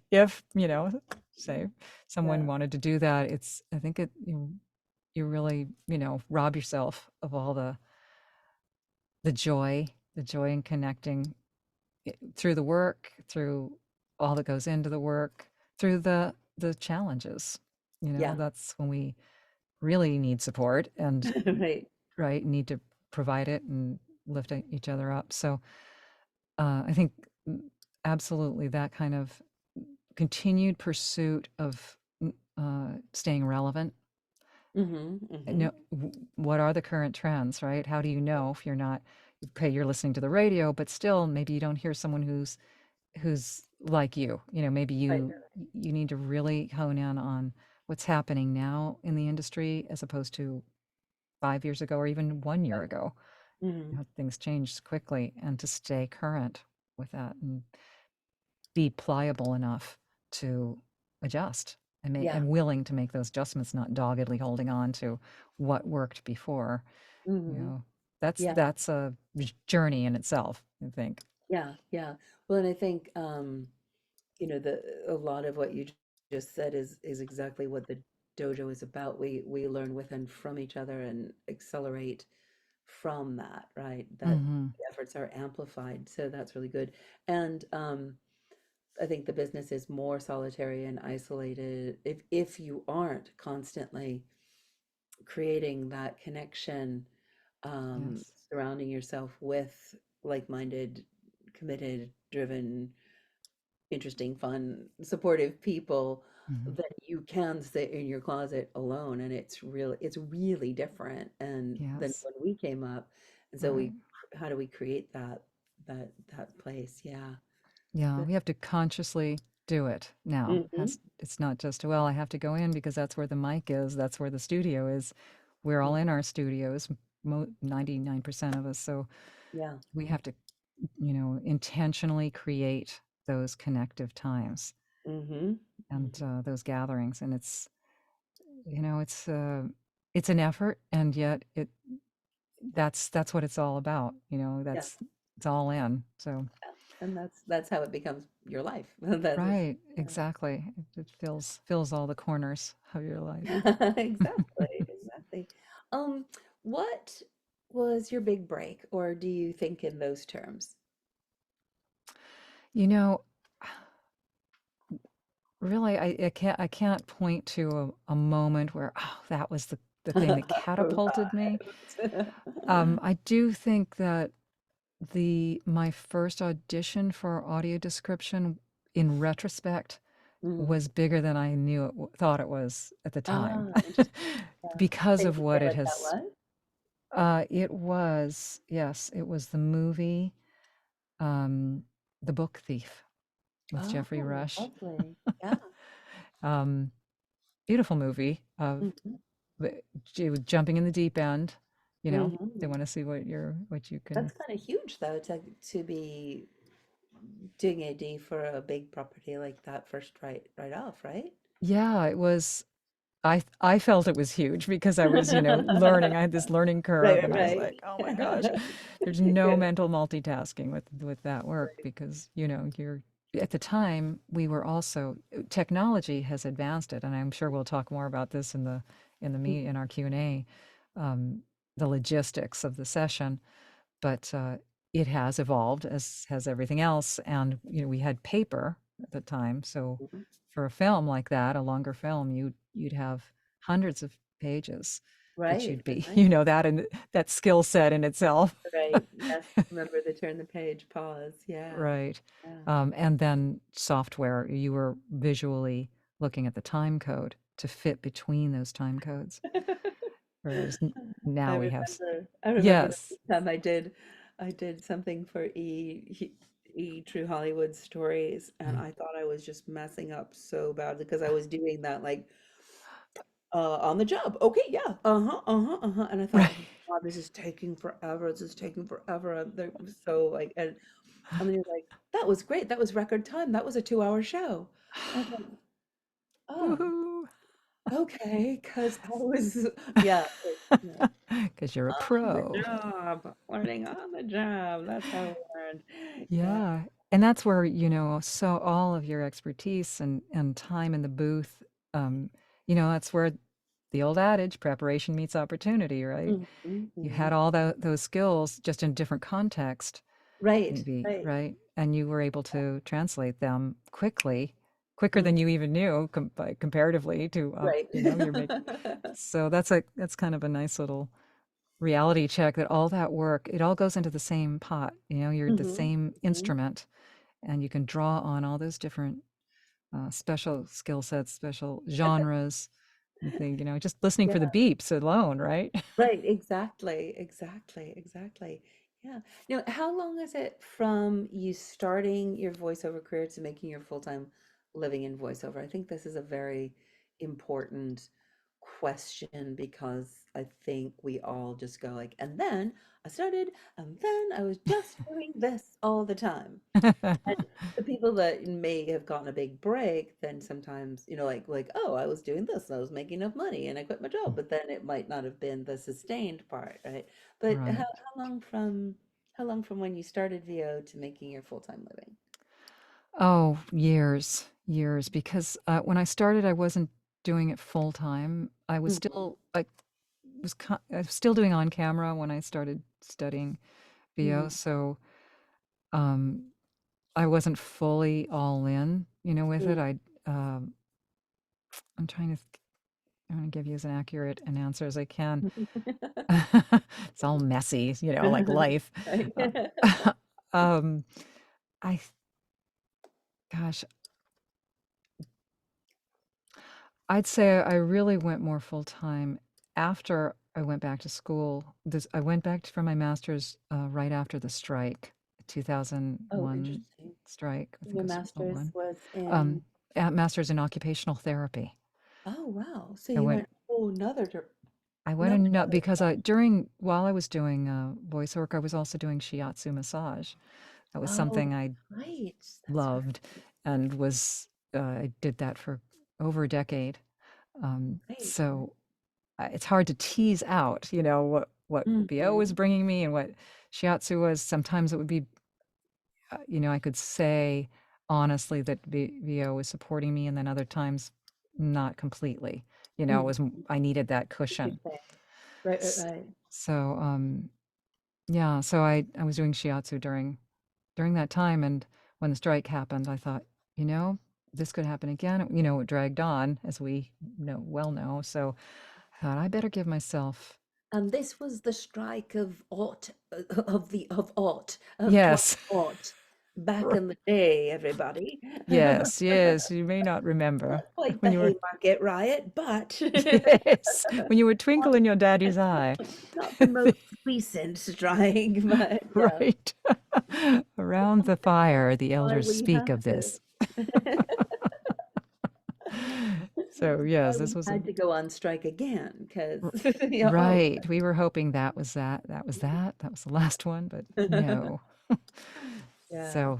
Speaker 2: if, say someone
Speaker 1: Yeah.
Speaker 2: wanted to do that, I think you really, rob yourself of all the joy in connecting, through the work, through all that goes into the work, through the challenges.
Speaker 1: Yeah.
Speaker 2: That's when we really need support, and
Speaker 1: Right.
Speaker 2: right, need to provide it and lift each other up. So I think, absolutely, that kind of continued pursuit of staying relevant
Speaker 1: Mhm, mhm.
Speaker 2: know what are the current trends, right? How do you know if you're not, okay, you're listening to the radio, but still maybe you don't hear someone who's like you know, maybe
Speaker 1: Right.
Speaker 2: you need to really hone in on what's happening now in the industry as opposed to 5 years ago or even 1 year
Speaker 1: Right.
Speaker 2: ago. You
Speaker 1: Mhm.
Speaker 2: know, things changed quickly, and to stay current with that and be pliable enough to adjust
Speaker 1: Yeah.
Speaker 2: and willing to make those adjustments, not doggedly holding on to what worked before. You
Speaker 1: Mhm.
Speaker 2: know,
Speaker 1: Yeah.
Speaker 2: that's a journey in itself, I think.
Speaker 1: Yeah. Yeah. Well, and I think, the a lot of what you just said is exactly what the dojo is about. We learn with and from each other and accelerate from that, right? That
Speaker 2: Hmm.
Speaker 1: the efforts are amplified. So that's really good. And I think the business is more solitary and isolated if you aren't constantly creating that connection,
Speaker 2: Yes.
Speaker 1: surrounding yourself with like-minded, committed, driven, interesting, fun, supportive people,
Speaker 2: Hmm.
Speaker 1: then you can sit in your closet alone, and it's really different and than
Speaker 2: Yes.
Speaker 1: when we came up. And so
Speaker 2: Right.
Speaker 1: we how do we create that place? Yeah.
Speaker 2: Yeah,
Speaker 1: Good.
Speaker 2: we have to consciously do it now.
Speaker 1: Hmm.
Speaker 2: It's not just, well, I have to go in because that's where the mic is, that's where the studio is. We're all in our studios, 99% of us. So
Speaker 1: Yeah.
Speaker 2: we have to, intentionally create those connective times
Speaker 1: Hmm.
Speaker 2: and
Speaker 1: Hmm.
Speaker 2: those gatherings. And it's an effort, and yet that's what it's all about.
Speaker 1: Yeah.
Speaker 2: It's all in. So
Speaker 1: Yeah. And that's how it becomes your life. That's just,
Speaker 2: right, exactly. It fills all the corners of your life.
Speaker 1: exactly, exactly. Um, what was your big break, or do you think in those terms?
Speaker 2: You know, really, I can't point to a moment where, oh, that was the thing that catapulted me.
Speaker 1: Right.
Speaker 2: I do think that my first audition for audio description, in retrospect,
Speaker 1: Mm.
Speaker 2: was bigger than I thought it was at the time,
Speaker 1: Ah, interesting. Yeah.
Speaker 2: because
Speaker 1: Can
Speaker 2: of
Speaker 1: you
Speaker 2: what
Speaker 1: say
Speaker 2: it
Speaker 1: what that
Speaker 2: has.
Speaker 1: was?
Speaker 2: It was, yes, it was the movie, um, The Book Thief with Jeffrey
Speaker 1: Oh,
Speaker 2: Rush.
Speaker 1: lovely. Yeah.
Speaker 2: Um, Beautiful movie of
Speaker 1: Hmm.
Speaker 2: jumping in the deep end. They
Speaker 1: Hmm.
Speaker 2: want to see what you can.
Speaker 1: That's kind of huge, though, to be doing AD for a big property like that first right off, right?
Speaker 2: Yeah, it was. I felt it was huge because I was, learning. I had this learning curve,
Speaker 1: Right,
Speaker 2: and I was
Speaker 1: right.
Speaker 2: like, "Oh my gosh, there's no
Speaker 1: Good.
Speaker 2: mental multitasking with that work
Speaker 1: Right.
Speaker 2: because, you're at the time we were also technology has advanced it, and I'm sure we'll talk more about this in our Q&A, um, the logistics of the session, but it has evolved as has everything else, and we had paper at the time, so
Speaker 1: Mhm.
Speaker 2: for a film like that, a longer film, you'd have hundreds of pages that
Speaker 1: Right,
Speaker 2: you'd be,
Speaker 1: right,
Speaker 2: that and that skill set in itself.
Speaker 1: right. Yes, remember the turn the page pause. Yeah,
Speaker 2: Right.
Speaker 1: yeah.
Speaker 2: And then software, you were visually looking at the time code to fit between those time codes, whereas
Speaker 1: I
Speaker 2: now we have
Speaker 1: remember the
Speaker 2: yes.
Speaker 1: first time I did something for E True Hollywood Stories, and
Speaker 2: Mm.
Speaker 1: I thought I was just messing up so bad because I was doing that like on the job. Okay, yeah. Uh-huh, uh-huh, uh-huh. And I thought,
Speaker 2: Right.
Speaker 1: oh my God, this is taking forever. This is taking forever. And they're so like, and then you're like, that was great. That was record time. That was a 2-hour show. And I was like, oh,
Speaker 2: Woohoo.
Speaker 1: okay. Because I was, yeah, yeah,
Speaker 2: Because you're a
Speaker 1: on the
Speaker 2: pro.
Speaker 1: job, learning on the job. That's how we learned. Yeah.
Speaker 2: Yeah. And that's where, so all of your expertise and time in the booth, um, that's where the old adage, preparation meets opportunity, right?
Speaker 1: Mhm,
Speaker 2: You had
Speaker 1: mhm.
Speaker 2: all those skills just in different context,
Speaker 1: Right,
Speaker 2: maybe,
Speaker 1: right.
Speaker 2: right? And you were able to translate them quicker
Speaker 1: Mm,
Speaker 2: than you even knew, comparatively to,
Speaker 1: right.
Speaker 2: you're making. So that's kind of a nice little reality check that all that work, it all goes into the same pot. You're the
Speaker 1: Hmm.
Speaker 2: same
Speaker 1: Hmm.
Speaker 2: instrument, and you can draw on all those different special skill sets, special genres, You think, just listening for the
Speaker 1: Yeah.
Speaker 2: beeps alone, right?
Speaker 1: Right, exactly, exactly, exactly. Yeah. Now, how long is it from you starting your voiceover career to making your full-time living in voiceover? I think this is a very important question because I think we all just go like, and then I started, and then I was just doing this all the time. And the people that may have gotten a big break, then sometimes, like, oh, I was doing this and I was making enough money and I quit my job, but then it might not have been the sustained part, right? But how,
Speaker 2: Right.
Speaker 1: how long from how long from when you started VO to making your full-time living?
Speaker 2: Oh, years, years. Because when I started, I wasn't doing it full time.
Speaker 1: Hmm.
Speaker 2: I was still doing on camera when I started studying VO,
Speaker 1: Hmm.
Speaker 2: so um, I wasn't fully all in, with it. Um, I'm trying to. I'm going to give you as an accurate an answer as I can. It's all messy, like life.
Speaker 1: Right.
Speaker 2: Uh, um, I, gosh, I'd say I really went more full time after I went back to school. I went back for my master's right after the strike,
Speaker 1: Oh,
Speaker 2: 2001
Speaker 1: interesting.
Speaker 2: strike. I think
Speaker 1: Your
Speaker 2: it was
Speaker 1: master's
Speaker 2: 2001.
Speaker 1: was in,
Speaker 2: Um, master's in occupational therapy.
Speaker 1: oh wow. So
Speaker 2: I
Speaker 1: you
Speaker 2: went.
Speaker 1: went, oh,
Speaker 2: I went
Speaker 1: another
Speaker 2: in because
Speaker 1: direction.
Speaker 2: while I was doing voice work, I was also doing shiatsu massage. That was
Speaker 1: Oh,
Speaker 2: something
Speaker 1: that's
Speaker 2: I
Speaker 1: right. That's
Speaker 2: loved, and I did that for over a decade.
Speaker 1: right.
Speaker 2: So it's hard to tease out, what BO was
Speaker 1: Mm-hmm.
Speaker 2: bringing me and what shiatsu was. Sometimes it would be, I could say honestly that VO was supporting me, and then other times not completely. I needed that cushion.
Speaker 1: Okay. Right, right,
Speaker 2: S-
Speaker 1: right.
Speaker 2: So yeah, so I was doing shiatsu during that time, and when the strike happened, I thought, you know, this could happen again. It dragged on, as we know. So I thought I better give myself.
Speaker 1: And this was the strike of aught of aught of
Speaker 2: Yes.
Speaker 1: 20 aught back in the day, everybody.
Speaker 2: Yes, yes, you may not remember
Speaker 1: Not quite
Speaker 2: when
Speaker 1: the
Speaker 2: you were
Speaker 1: Haymarket riot, but
Speaker 2: yes, when you were
Speaker 1: not,
Speaker 2: twinkle in your daddy's eye.
Speaker 1: not the most recent strike, but yeah,
Speaker 2: Right. Around the fire, the
Speaker 1: why
Speaker 2: elders
Speaker 1: we
Speaker 2: speak
Speaker 1: have
Speaker 2: of
Speaker 1: to.
Speaker 2: this. So,
Speaker 1: Why
Speaker 2: yes, this
Speaker 1: we
Speaker 2: was a
Speaker 1: had to go on strike again, because
Speaker 2: r
Speaker 1: oh.
Speaker 2: right, we were hoping that was the last one, but no.
Speaker 1: Yeah.
Speaker 2: So,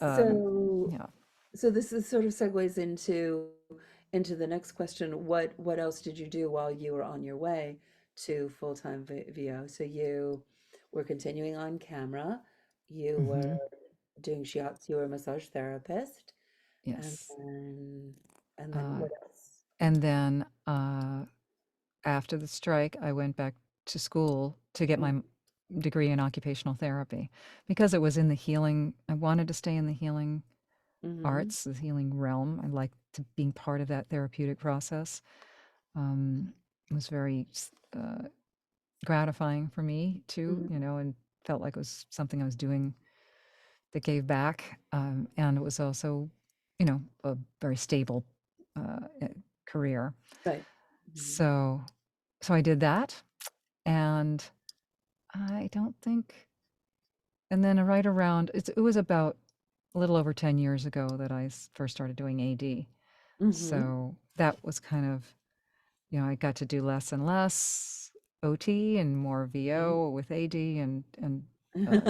Speaker 2: um,
Speaker 1: So
Speaker 2: yeah.
Speaker 1: so this is sort of segues into the next question. What else did you do while you were on your way to full-time VO? So you were continuing on camera, you were
Speaker 2: Mhm.
Speaker 1: doing shiatsu, you were a massage therapist, and
Speaker 2: Yes.
Speaker 1: then
Speaker 2: Uh,
Speaker 1: what else?
Speaker 2: and then, after the strike, I went back to school to get my degree in occupational therapy because it was in the healing. I wanted to stay in the healing
Speaker 1: Mm-hmm.
Speaker 2: arts, the healing realm. I liked being part of that therapeutic process. It was very gratifying for me too,
Speaker 1: Hmm.
Speaker 2: and felt like it was something I was doing that gave back. And it was also, a very stable career.
Speaker 1: Right. Hmm.
Speaker 2: So, so I did that, and I don't think, and then right around, it was about a little over 10 years ago that I first started doing AD.
Speaker 1: Hmm.
Speaker 2: So that was kind of, I got to do less and less OT and more VO with AD, and uh,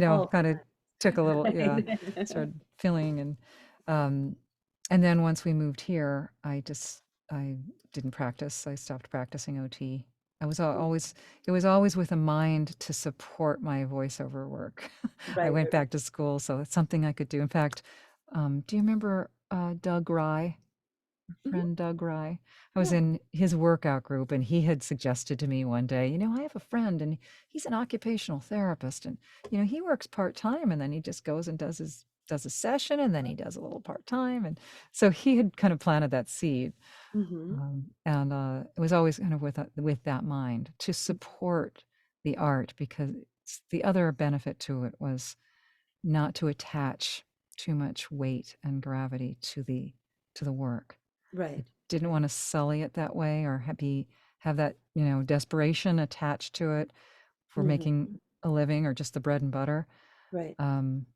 Speaker 1: All
Speaker 2: kind of took a little, yeah,
Speaker 1: fine.
Speaker 2: started filling, um, and then once we moved here, I didn't practice. I stopped practicing OT. I was always, it was always with a mind to support my voiceover work. I
Speaker 1: Right,
Speaker 2: went
Speaker 1: right,
Speaker 2: back to school, so it's something I could do. In fact, do you remember Doug Rye?
Speaker 1: right. Mhm.
Speaker 2: Friend Doug Rye. I was
Speaker 1: Yeah.
Speaker 2: in his workout group, and he had suggested to me one day, I have a friend, and he's an occupational therapist, and he works part time, and then he just goes and does a session, and then he does a little part time, and so he had kind of planted that seed,
Speaker 1: Mhm.
Speaker 2: and it was always kind of with that mind to support the art, because the other benefit to it was not to attach too much weight and gravity to the work.
Speaker 1: Right.
Speaker 2: didn't want to sully it that way or have that, desperation attached to it for
Speaker 1: Mhm.
Speaker 2: making a living or just the bread and butter.
Speaker 1: Right.
Speaker 2: Um,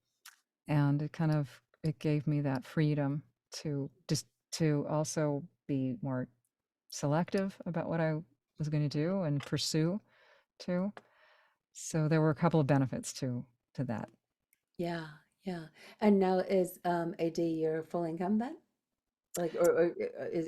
Speaker 2: and it gave me that freedom to just to also be more selective about what I was going to do and pursue too. So there were a couple of benefits to that.
Speaker 1: Yeah, yeah. And now is AD your full income then? Like, or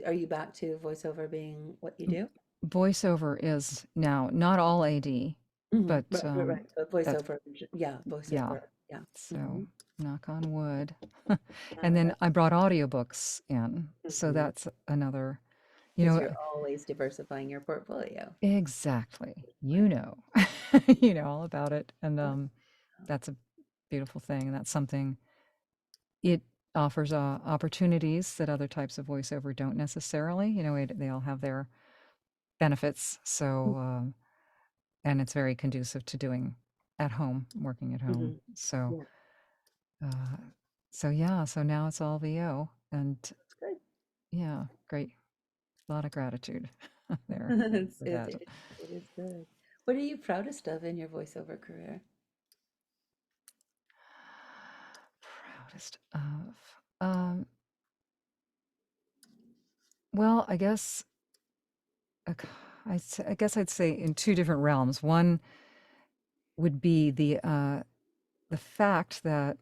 Speaker 1: are you back to voiceover being what you do?
Speaker 2: Voiceover is now not all AD,
Speaker 1: Hmm.
Speaker 2: but
Speaker 1: Right, right, right. But
Speaker 2: that's
Speaker 1: voiceover, yeah,
Speaker 2: yeah.
Speaker 1: voiceover, yeah.
Speaker 2: So
Speaker 1: Hmm.
Speaker 2: knock on wood. And
Speaker 1: Yeah,
Speaker 2: then
Speaker 1: that's
Speaker 2: I brought audiobooks in. So
Speaker 1: hmm
Speaker 2: that's another, you
Speaker 1: because
Speaker 2: know,
Speaker 1: you're always diversifying your portfolio.
Speaker 2: exactly. You know all about it. And
Speaker 1: Yeah.
Speaker 2: that's a beautiful thing. And that's something it offers opportunities that other types of voiceover don't necessarily. They all have their benefits. So, and it's very conducive to doing at home, working at home.
Speaker 1: Mm-hmm.
Speaker 2: So,
Speaker 1: Yeah,
Speaker 2: uh, so yeah, so now it's all VO, and
Speaker 1: that's good.
Speaker 2: yeah, great, a lot of gratitude there
Speaker 1: It's,
Speaker 2: for
Speaker 1: it,
Speaker 2: that.
Speaker 1: it, it is good. What are you proudest of in your voiceover career?
Speaker 2: Proudest of, um, well, uh, I guess I'd say in two different realms. One would be the fact that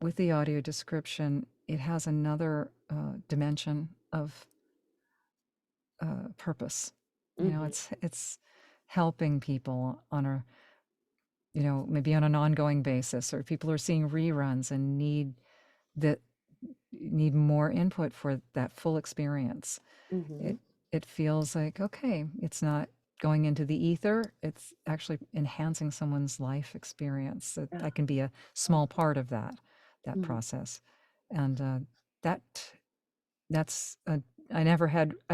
Speaker 2: with the audio description, it has another dimension of purpose.
Speaker 1: Hmm.
Speaker 2: It's helping people on a, maybe on an ongoing basis, or people are seeing reruns and that need more input for that full experience.
Speaker 1: Hmm.
Speaker 2: It feels like, okay, it's not going into the ether, it's actually enhancing someone's life experience. That
Speaker 1: Yeah.
Speaker 2: I can be a small part of that
Speaker 1: Hmm.
Speaker 2: process. And that that's a I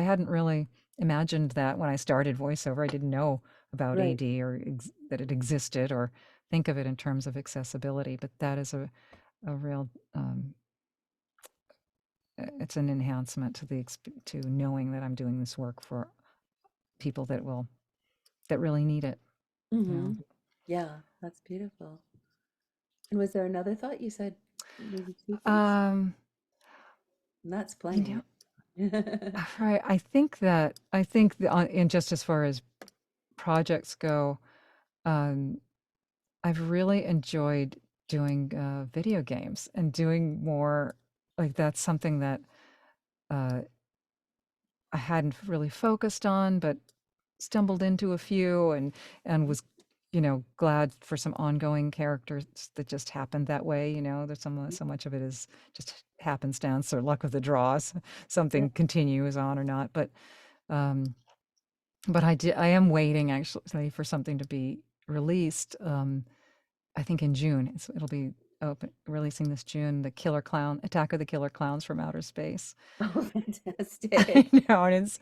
Speaker 2: hadn't really imagined that when I started voiceover. I didn't know about
Speaker 1: Right.
Speaker 2: AD or that it existed or think of it in terms of accessibility, but that is a real it's an enhancement to to knowing that I'm doing this work for people that really need it. Yeah.
Speaker 1: Hmm. Yeah, that's beautiful. And was there another thought? You said maybe two things?
Speaker 2: Um,
Speaker 1: And that's
Speaker 2: you
Speaker 1: plenty.
Speaker 2: know, right. I think in just as far as projects go, um, I've really enjoyed doing video games and doing more like that's something that uh, I hadn't really focused on, but stumbled into a few and was, glad for some ongoing characters that just happened that way. There's so much of it is just happenstance or luck of the draws.
Speaker 1: Yeah.
Speaker 2: Something continues on or not, um, but I am waiting actually for something to be released. I think in June. It'll be releasing this June. The Killer Clown Attack of the Killer Clowns from Outer Space.
Speaker 1: Oh,
Speaker 2: I
Speaker 1: fantastic.
Speaker 2: know, and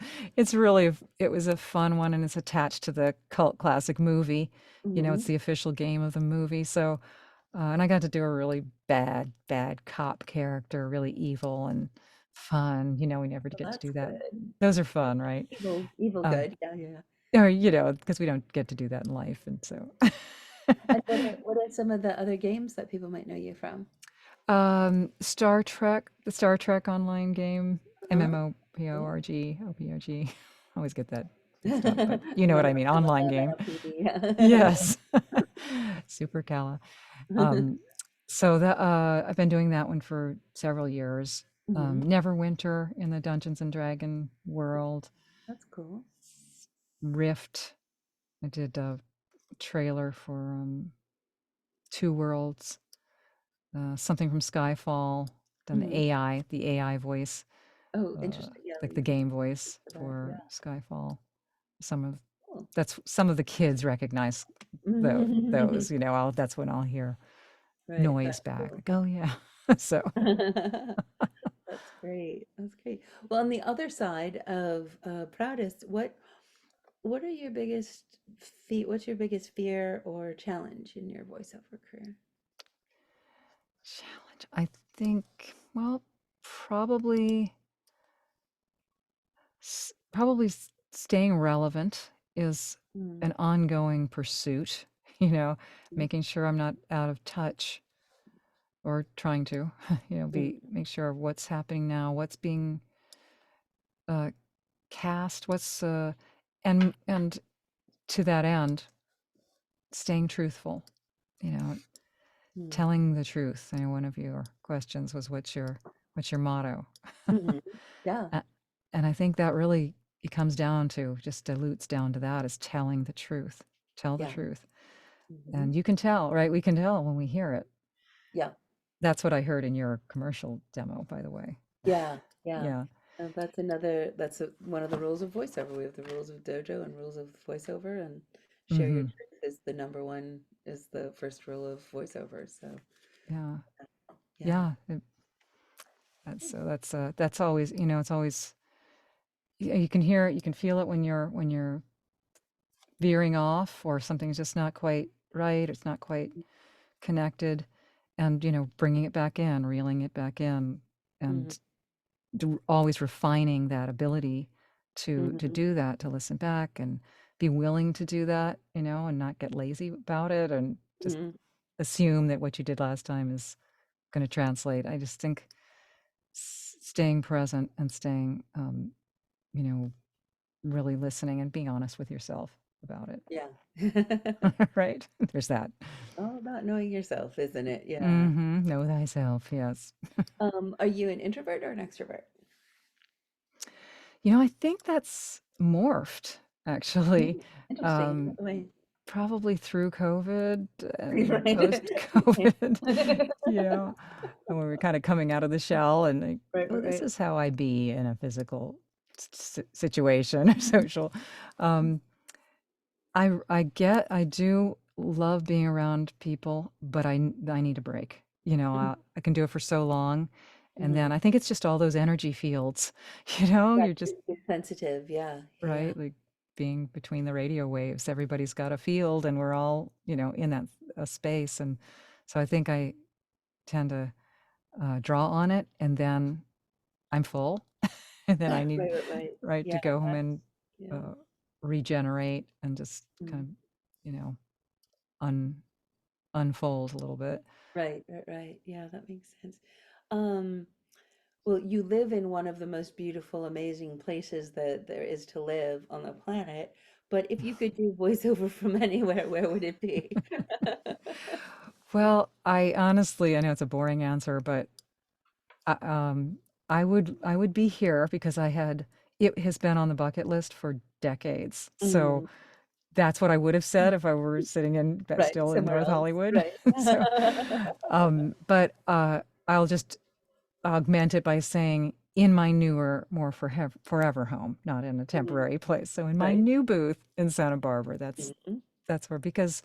Speaker 2: it was a fun one, and it's attached to the cult classic movie.
Speaker 1: Hmm.
Speaker 2: It's the official game of the movie. So, and I got to do a really bad cop character, really evil and fun. We never
Speaker 1: Well,
Speaker 2: get to
Speaker 1: that's
Speaker 2: do that.
Speaker 1: good.
Speaker 2: Those are fun, right?
Speaker 1: Evil, evil
Speaker 2: Um,
Speaker 1: good. Yeah, yeah.
Speaker 2: or because we don't get to do that in life, and so.
Speaker 1: And what are some of the other games that people might know you from?
Speaker 2: Star Trek, the Star Trek online game,
Speaker 1: Uh-huh.
Speaker 2: MMOPORG, OPOG. Always get that mixed up, but you know what I mean. Online game.
Speaker 1: MMOPD.
Speaker 2: Yes. Super Cala. Um, so I've been doing that one for several years.
Speaker 1: Hmm.
Speaker 2: Neverwinter in the Dungeons and Dragon world.
Speaker 1: That's cool.
Speaker 2: Rift. I did a trailer for Two Worlds. Something from Skyfall. Done
Speaker 1: Hmm.
Speaker 2: the AI voice,
Speaker 1: Oh,
Speaker 2: uh,
Speaker 1: interesting. Yeah,
Speaker 2: like the
Speaker 1: you
Speaker 2: game voice
Speaker 1: for that.
Speaker 2: for
Speaker 1: Yeah.
Speaker 2: Skyfall. Some of
Speaker 1: Cool.
Speaker 2: some of the kids recognize those. That's when I'll hear
Speaker 1: Right.
Speaker 2: noise
Speaker 1: That's
Speaker 2: back,
Speaker 1: cool.
Speaker 2: like, oh yeah. So
Speaker 1: That's great. That's great. Well, on the other side of proudest, what are your biggest what's your biggest fear or challenge in your voiceover career?
Speaker 2: challenge. I think, well, probably Probably staying relevant is
Speaker 1: Mm,
Speaker 2: an ongoing pursuit, you know,
Speaker 1: mm,
Speaker 2: making sure I'm not out of touch or trying to,
Speaker 1: mm,
Speaker 2: make sure of what's happening now, what's being uh, cast, and to that end, staying truthful, you know,
Speaker 1: mm,
Speaker 2: telling the truth. I know one of your questions was what's your motto?
Speaker 1: mhm. Yeah,
Speaker 2: A- and I think that really it comes down to just dilutes down to that is telling the truth. Tell the
Speaker 1: yeah,
Speaker 2: truth.
Speaker 1: mhm.
Speaker 2: And you can tell, right? We can tell when we hear it.
Speaker 1: Yeah,
Speaker 2: That's what I heard in your commercial demo, by the way.
Speaker 1: yeah, yeah.
Speaker 2: Yeah.
Speaker 1: That's one of the rules of voiceover. We have the rules of Dojo and rules of voiceover, and share your
Speaker 2: Hmm.
Speaker 1: truth is the number one, is the first rule of voiceover. So,
Speaker 2: Yeah.
Speaker 1: yeah.
Speaker 2: Yeah. That's always, it's always you can hear it, you can feel it when you're veering off or something's just not quite right, it's not quite connected, and bringing it back in, reeling it back in,
Speaker 1: Hmm.
Speaker 2: and always refining that ability to
Speaker 1: Hmm.
Speaker 2: do that, to listen back and be willing to do that, and not get lazy about it and just
Speaker 1: Hmm.
Speaker 2: assume that what you did last time is going to translate. I just think staying present and staying, you know, really listening and being honest with yourself about it.
Speaker 1: Yeah.
Speaker 2: Right? There's that.
Speaker 1: All about knowing yourself, isn't it? Yeah.
Speaker 2: Mm-hmm. Know thyself. Yes.
Speaker 1: Are you an introvert or an extrovert?
Speaker 2: I think that's morphed actually.
Speaker 1: Mm, interesting. In
Speaker 2: Um,
Speaker 1: what way?
Speaker 2: Probably through COVID and
Speaker 1: Right.
Speaker 2: post-COVID, you know, and when we're kind of coming out of the shell and like,
Speaker 1: Right,
Speaker 2: oh,
Speaker 1: right,
Speaker 2: this
Speaker 1: right.
Speaker 2: is how I be in a physical situation or social. Um, I do love being around people, but I need a break. I can do it for so long, and then
Speaker 1: Mm-hmm.
Speaker 2: I think it's just all those energy fields.
Speaker 1: Right.
Speaker 2: You're just
Speaker 1: It's sensitive. Yeah. Yeah. Yeah.
Speaker 2: right, like being between the radio waves. Everybody's got a field, and we're all in that space, and so I think I tend to draw on it, and then I'm full, and then I
Speaker 1: Right,
Speaker 2: need
Speaker 1: right, right.
Speaker 2: right to
Speaker 1: Yeah.
Speaker 2: go home and
Speaker 1: Yeah.
Speaker 2: uh, regenerate and just kind
Speaker 1: Mm.
Speaker 2: of un unfold a little bit.
Speaker 1: Right, right, right. Yeah, that makes sense. Um, well, you live in one of the most beautiful, amazing places that there is to live on the planet. But if you could do voiceover from anywhere, where would it be?
Speaker 2: Well, I know it's a boring answer, but I, I would be here because it has been on the bucket list for decades. So
Speaker 1: Mm,
Speaker 2: that's what I would have said if I were sitting
Speaker 1: right,
Speaker 2: still in
Speaker 1: somewhere
Speaker 2: North
Speaker 1: else.
Speaker 2: Hollywood.
Speaker 1: Right.
Speaker 2: So, but I'll just augment it by saying in my newer, more forever home, not in a
Speaker 1: Mm,
Speaker 2: temporary place. So in my
Speaker 1: right.
Speaker 2: new booth in Santa Barbara,
Speaker 1: Hmm.
Speaker 2: that's where, because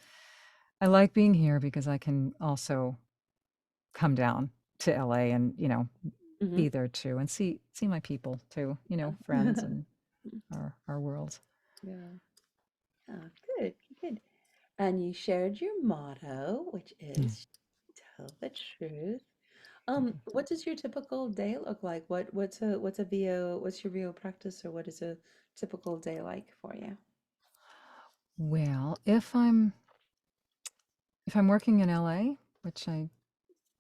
Speaker 2: I like being here because I can also come down to LA and
Speaker 1: Hmm.
Speaker 2: be there too and see my people too, friends and our world.
Speaker 1: Yeah. Ah, good, good. And you shared your motto, which
Speaker 2: Mm.
Speaker 1: is tell the truth. What does your typical day look like? What's a VO, what's your VO practice, or what is a typical day like for you?
Speaker 2: Well, if I'm working in LA, which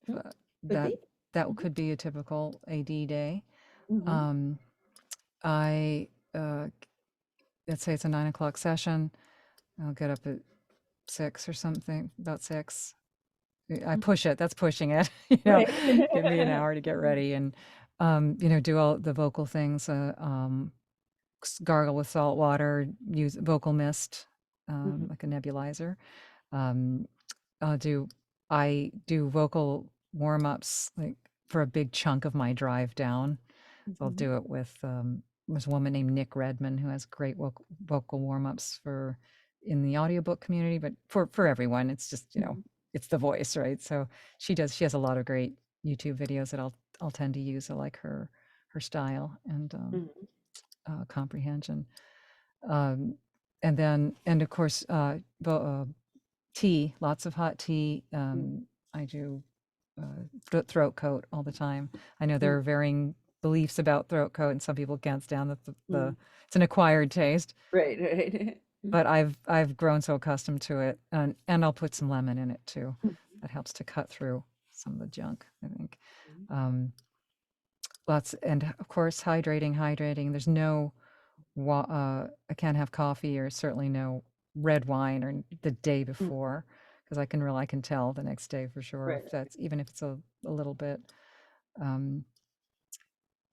Speaker 1: Mm,
Speaker 2: uh,
Speaker 1: could
Speaker 2: that
Speaker 1: be.
Speaker 2: that
Speaker 1: Hmm.
Speaker 2: could be a typical AD day.
Speaker 1: Hmm.
Speaker 2: Um, I let's say it's a 9 o'clock session. I'll get up at 6 or something, about 6. I push it. That's pushing it.
Speaker 1: Right.
Speaker 2: Give me an hour to get ready and do all the vocal things. Gargle with salt water. Use vocal mist,
Speaker 1: Hmm.
Speaker 2: like a nebulizer. Um, I'll do I do vocal warm ups like for a big chunk of my drive down. So I'll
Speaker 1: Hmm.
Speaker 2: do it with there's a woman named Nick Redman who has great vocal warm ups for in the audiobook community, but for everyone, it's just
Speaker 1: Hmm.
Speaker 2: it's the voice, right? So she has a lot of great YouTube videos that I'll tend to use. I like her style and
Speaker 1: Hmm.
Speaker 2: comprehension. Um, and of course, tea, lots of hot tea. I do throat coat all the time. I know there
Speaker 1: Hmm.
Speaker 2: are varying beliefs about throat coat, and some people can't stand
Speaker 1: Mm.
Speaker 2: it's an acquired taste.
Speaker 1: Right, right.
Speaker 2: But I've grown so accustomed to it, and I'll put some lemon in it too. That helps to cut through some of the junk, I think. Um, lots, and of course, hydrating. There's no I can't have coffee or certainly no red wine or the day
Speaker 1: Mm.
Speaker 2: before because I can tell the next day for sure
Speaker 1: Right.
Speaker 2: if that's even if it's a little bit. Um,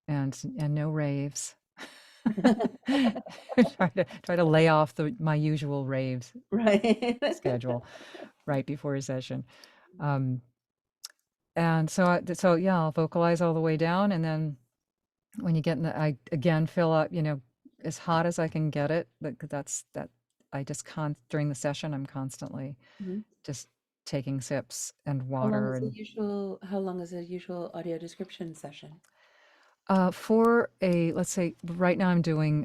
Speaker 2: and no raves. try to lay off my usual raves
Speaker 1: Right.
Speaker 2: schedule right before a session. Um, and so yeah, I'll vocalize all the way down, and then when you get in I again fill up, as hot as I can get it. That's that. I just during the session, I'm constantly
Speaker 1: Mhm.
Speaker 2: just taking sips and
Speaker 1: How long
Speaker 2: water
Speaker 1: is the
Speaker 2: and
Speaker 1: usual, how long is a usual audio description session?
Speaker 2: for let's say right now I'm doing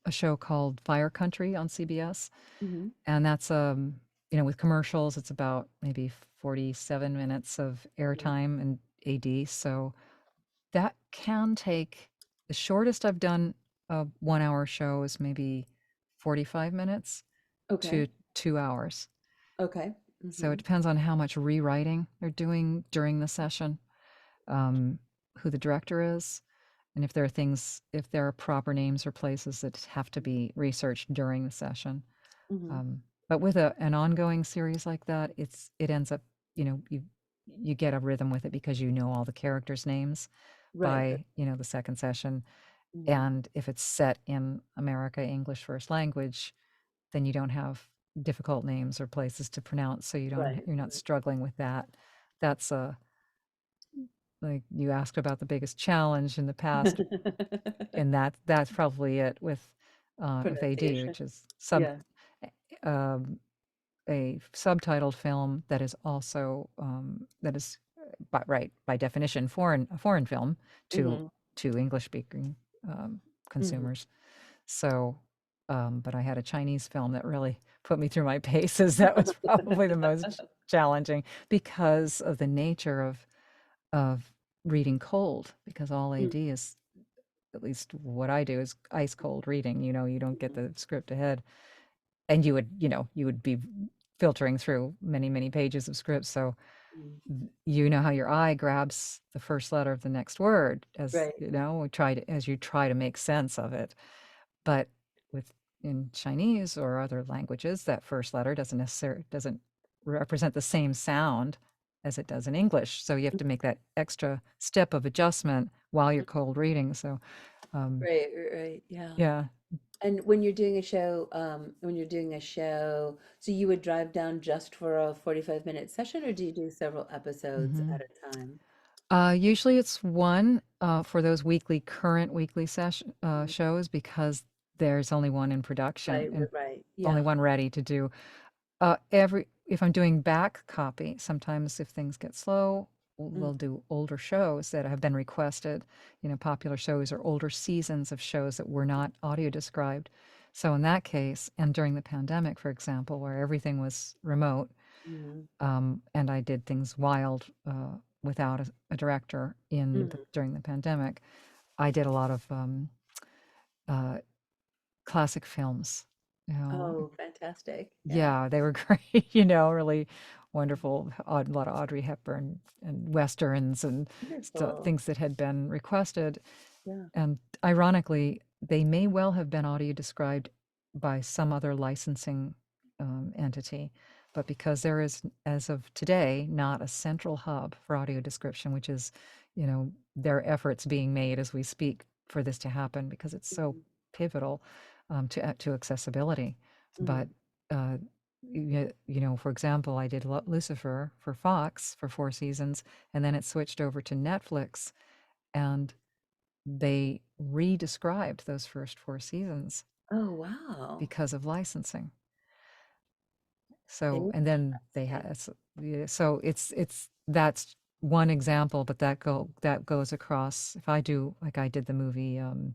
Speaker 2: a show called Fire Country on CBS,
Speaker 1: Hmm.
Speaker 2: and that's with commercials, it's about maybe 47 minutes of airtime and AD. So that can take the shortest I've done a 1 hour show is maybe 45 minutes
Speaker 1: Okay.
Speaker 2: to 2 hours.
Speaker 1: Okay.
Speaker 2: So it
Speaker 1: Hmm.
Speaker 2: depends on how much rewriting they're doing during the session, um, who the director is, and if there are proper names or places that have to be researched during the session.
Speaker 1: Hmm.
Speaker 2: But with an ongoing series like that, it ends up, you get a rhythm with it because you know all the characters' names
Speaker 1: Right. Right.
Speaker 2: by the second session.
Speaker 1: Mhm.
Speaker 2: And if it's set in America, English first language, then you don't have difficult names or places to pronounce, so
Speaker 1: Right.
Speaker 2: you're not struggling with that. That's like you asked about the biggest challenge in the past, and that's probably it with AD,
Speaker 1: Pronunciation.
Speaker 2: which is
Speaker 1: Yeah.
Speaker 2: um, a subtitled film that is also that is by definition a foreign film to
Speaker 1: Hmm.
Speaker 2: English speaking um,
Speaker 1: Hmm.
Speaker 2: consumers. So, but I had a Chinese film that really put me through my paces. That was probably the most challenging because of the nature of reading cold. Because all AD is, at least what I do, is ice cold reading. You don't get
Speaker 1: Mhm.
Speaker 2: the script ahead, and you would be filtering through many pages of script. So
Speaker 1: Mhm.
Speaker 2: you know how your eye grabs the first letter of the next word, as
Speaker 1: Right.
Speaker 2: as you try to make sense of it. But with in Chinese or other languages, that first letter doesn't represent the same sound as it does in English. So you have to make that extra step of adjustment while you're cold reading. So
Speaker 1: Right. Right. Right. Yeah.
Speaker 2: yeah.
Speaker 1: And when you're doing a show, so you would drive down just for a 45-minute session, or do you do several episodes
Speaker 2: hmm
Speaker 1: at a time?
Speaker 2: Usually it's one for those current weekly session
Speaker 1: Mhm.
Speaker 2: shows because there's only one in production
Speaker 1: Right. Right.
Speaker 2: and
Speaker 1: Right.
Speaker 2: only
Speaker 1: Yeah.
Speaker 2: one ready to do. Every if I'm doing back copy, sometimes if things get slow,
Speaker 1: Mm.
Speaker 2: we'll do older shows that have been requested, popular shows or older seasons of shows that were not audio described. So in that case, and during the pandemic, for example, where everything was remote,
Speaker 1: Mhm.
Speaker 2: and I did things wild without a director
Speaker 1: Mhm.
Speaker 2: during the pandemic, I did a lot of uh, classic films. You know,
Speaker 1: Oh, fantastic. Yeah.
Speaker 2: Yeah, they were great, really wonderful. A lot of Audrey Hepburn and westerns and
Speaker 1: Wonderful.
Speaker 2: things that had been requested.
Speaker 1: Yeah.
Speaker 2: And ironically, they may well have been audio described by some other licensing entity, but because there is, as of today, not a central hub for audio description, which is, there are efforts being made as we speak for this to happen because it's so
Speaker 1: Mhm.
Speaker 2: pivotal to accessibility. But
Speaker 1: Mhm.
Speaker 2: uh, for example, I did Lucifer for Fox for 4 seasons, and then it switched over to Netflix, and they re-described those first 4 seasons
Speaker 1: Oh, wow.
Speaker 2: because of licensing. So, and then they
Speaker 1: Interesting.
Speaker 2: had, yeah, so that's one example, but that goes across. If I do, like I did the movie The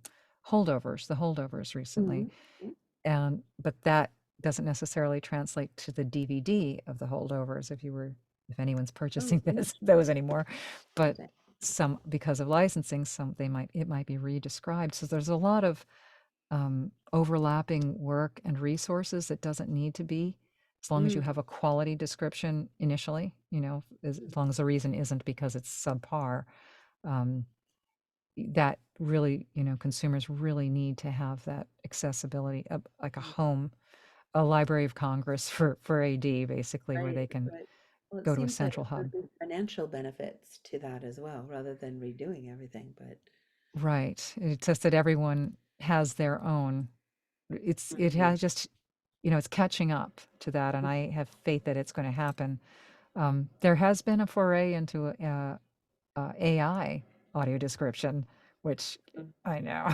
Speaker 2: Holdovers recently,
Speaker 1: Mhm. Mhm.
Speaker 2: but that doesn't necessarily translate to the DVD of The Holdovers if anyone's
Speaker 1: Oh,
Speaker 2: purchasing
Speaker 1: interesting.
Speaker 2: those anymore. But some because of licensing, it might be redescribed. So there's a lot of overlapping work and resources that doesn't need to be, as long as you
Speaker 1: Mm,
Speaker 2: have a quality description initially, as long as the reason isn't because it's subpar. Um, that really, consumers really need to have that accessibility, like
Speaker 1: mm,
Speaker 2: a Library of Congress for AD, basically, where
Speaker 1: right,
Speaker 2: they can
Speaker 1: right. Well, it
Speaker 2: go to a
Speaker 1: seems like
Speaker 2: central
Speaker 1: there'd
Speaker 2: hub.
Speaker 1: be financial benefits to that as well, rather than redoing everything, but
Speaker 2: Right. It's just that everyone has their own. It
Speaker 1: mhm,
Speaker 2: has just, it's catching up to that, and I have faith that it's going to happen. There has been a foray into AI audio description, which
Speaker 1: mm,
Speaker 2: I know.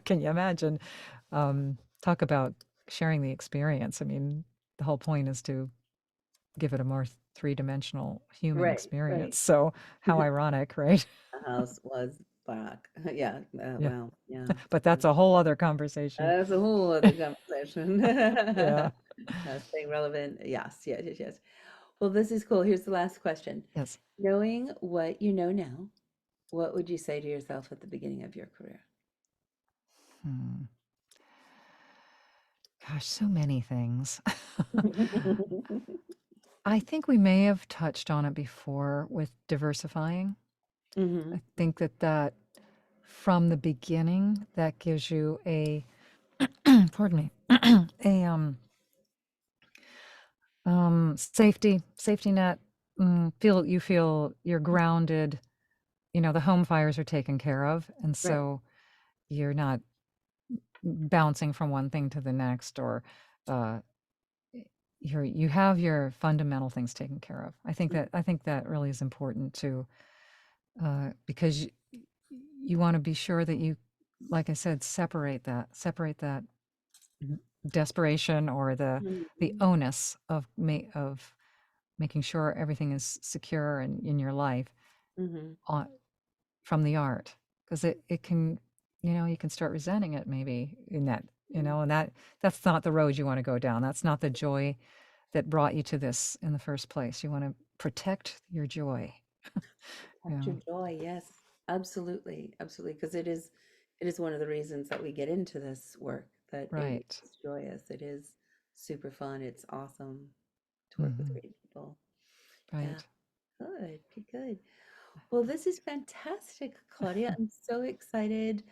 Speaker 2: Can you imagine? Talk about sharing the experience. I mean, the whole point is to give it a more three-dimensional human
Speaker 1: right, right.
Speaker 2: experience. So how ironic, right?
Speaker 1: The house was black. Yeah,
Speaker 2: Yeah.
Speaker 1: wow, yeah.
Speaker 2: But that's a whole other conversation.
Speaker 1: That's a whole other conversation.
Speaker 2: Yeah.
Speaker 1: Staying relevant. Yes, yes, yes, yes. Well, this is cool. Here's the last question.
Speaker 2: Yes.
Speaker 1: Knowing what you know now, what would you say to yourself at the beginning of your career?
Speaker 2: Hmm. Gosh, so many things. I think we may have touched on it before with diversifying.
Speaker 1: Hmm.
Speaker 2: I think that from the beginning, that gives you a pardon me, a safety net. You feel you're grounded. The home fires are taken care of, and
Speaker 1: Right.
Speaker 2: so you're not bouncing from one thing to the next, or uh, you have your fundamental things taken care of. I think that really is important too, because you want to be sure that you, like I said, separate that desperation or the
Speaker 1: Mhm.
Speaker 2: onus of making sure everything is secure and in your life
Speaker 1: Mhm.
Speaker 2: on, from the art, because it can, you can start resenting it maybe in that,
Speaker 1: Mhm.
Speaker 2: and that's not the road you want to go down. That's not the joy that brought you to this in the first place. You want to protect your joy.
Speaker 1: Protect
Speaker 2: Yeah.
Speaker 1: your joy. Yes, absolutely, absolutely. Because it is one of the reasons that we get into this work. That it
Speaker 2: Right.
Speaker 1: is joyous. It is super fun. It's awesome to work with
Speaker 2: Hmm.
Speaker 1: great people. Yeah,
Speaker 2: Right.
Speaker 1: good, good, good. Well, this is fantastic, Claudia. I'm so excited.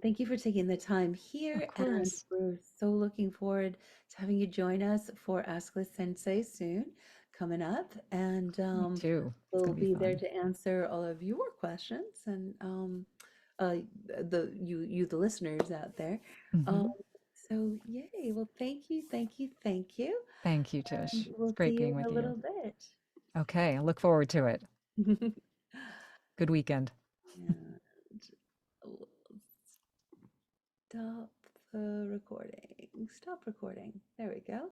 Speaker 1: Thank you for taking the time
Speaker 2: Of
Speaker 1: here, and
Speaker 2: course.
Speaker 1: we're so looking forward to having you join us for Ask The Sensei soon, coming up. And
Speaker 2: Me too. It's
Speaker 1: we'll
Speaker 2: going to be
Speaker 1: be there
Speaker 2: fun.
Speaker 1: to answer all of your questions and uh, the listeners out there. Um,
Speaker 2: Hmm.
Speaker 1: so yay! Well, thank you, thank you, thank you,
Speaker 2: Thank you,
Speaker 1: and
Speaker 2: Tish. It's
Speaker 1: we'll see
Speaker 2: great
Speaker 1: you
Speaker 2: being
Speaker 1: in a
Speaker 2: with you.
Speaker 1: little bit.
Speaker 2: Okay. I look forward to it. Good weekend.
Speaker 1: And we'll stop the recording. Stop recording. There we go.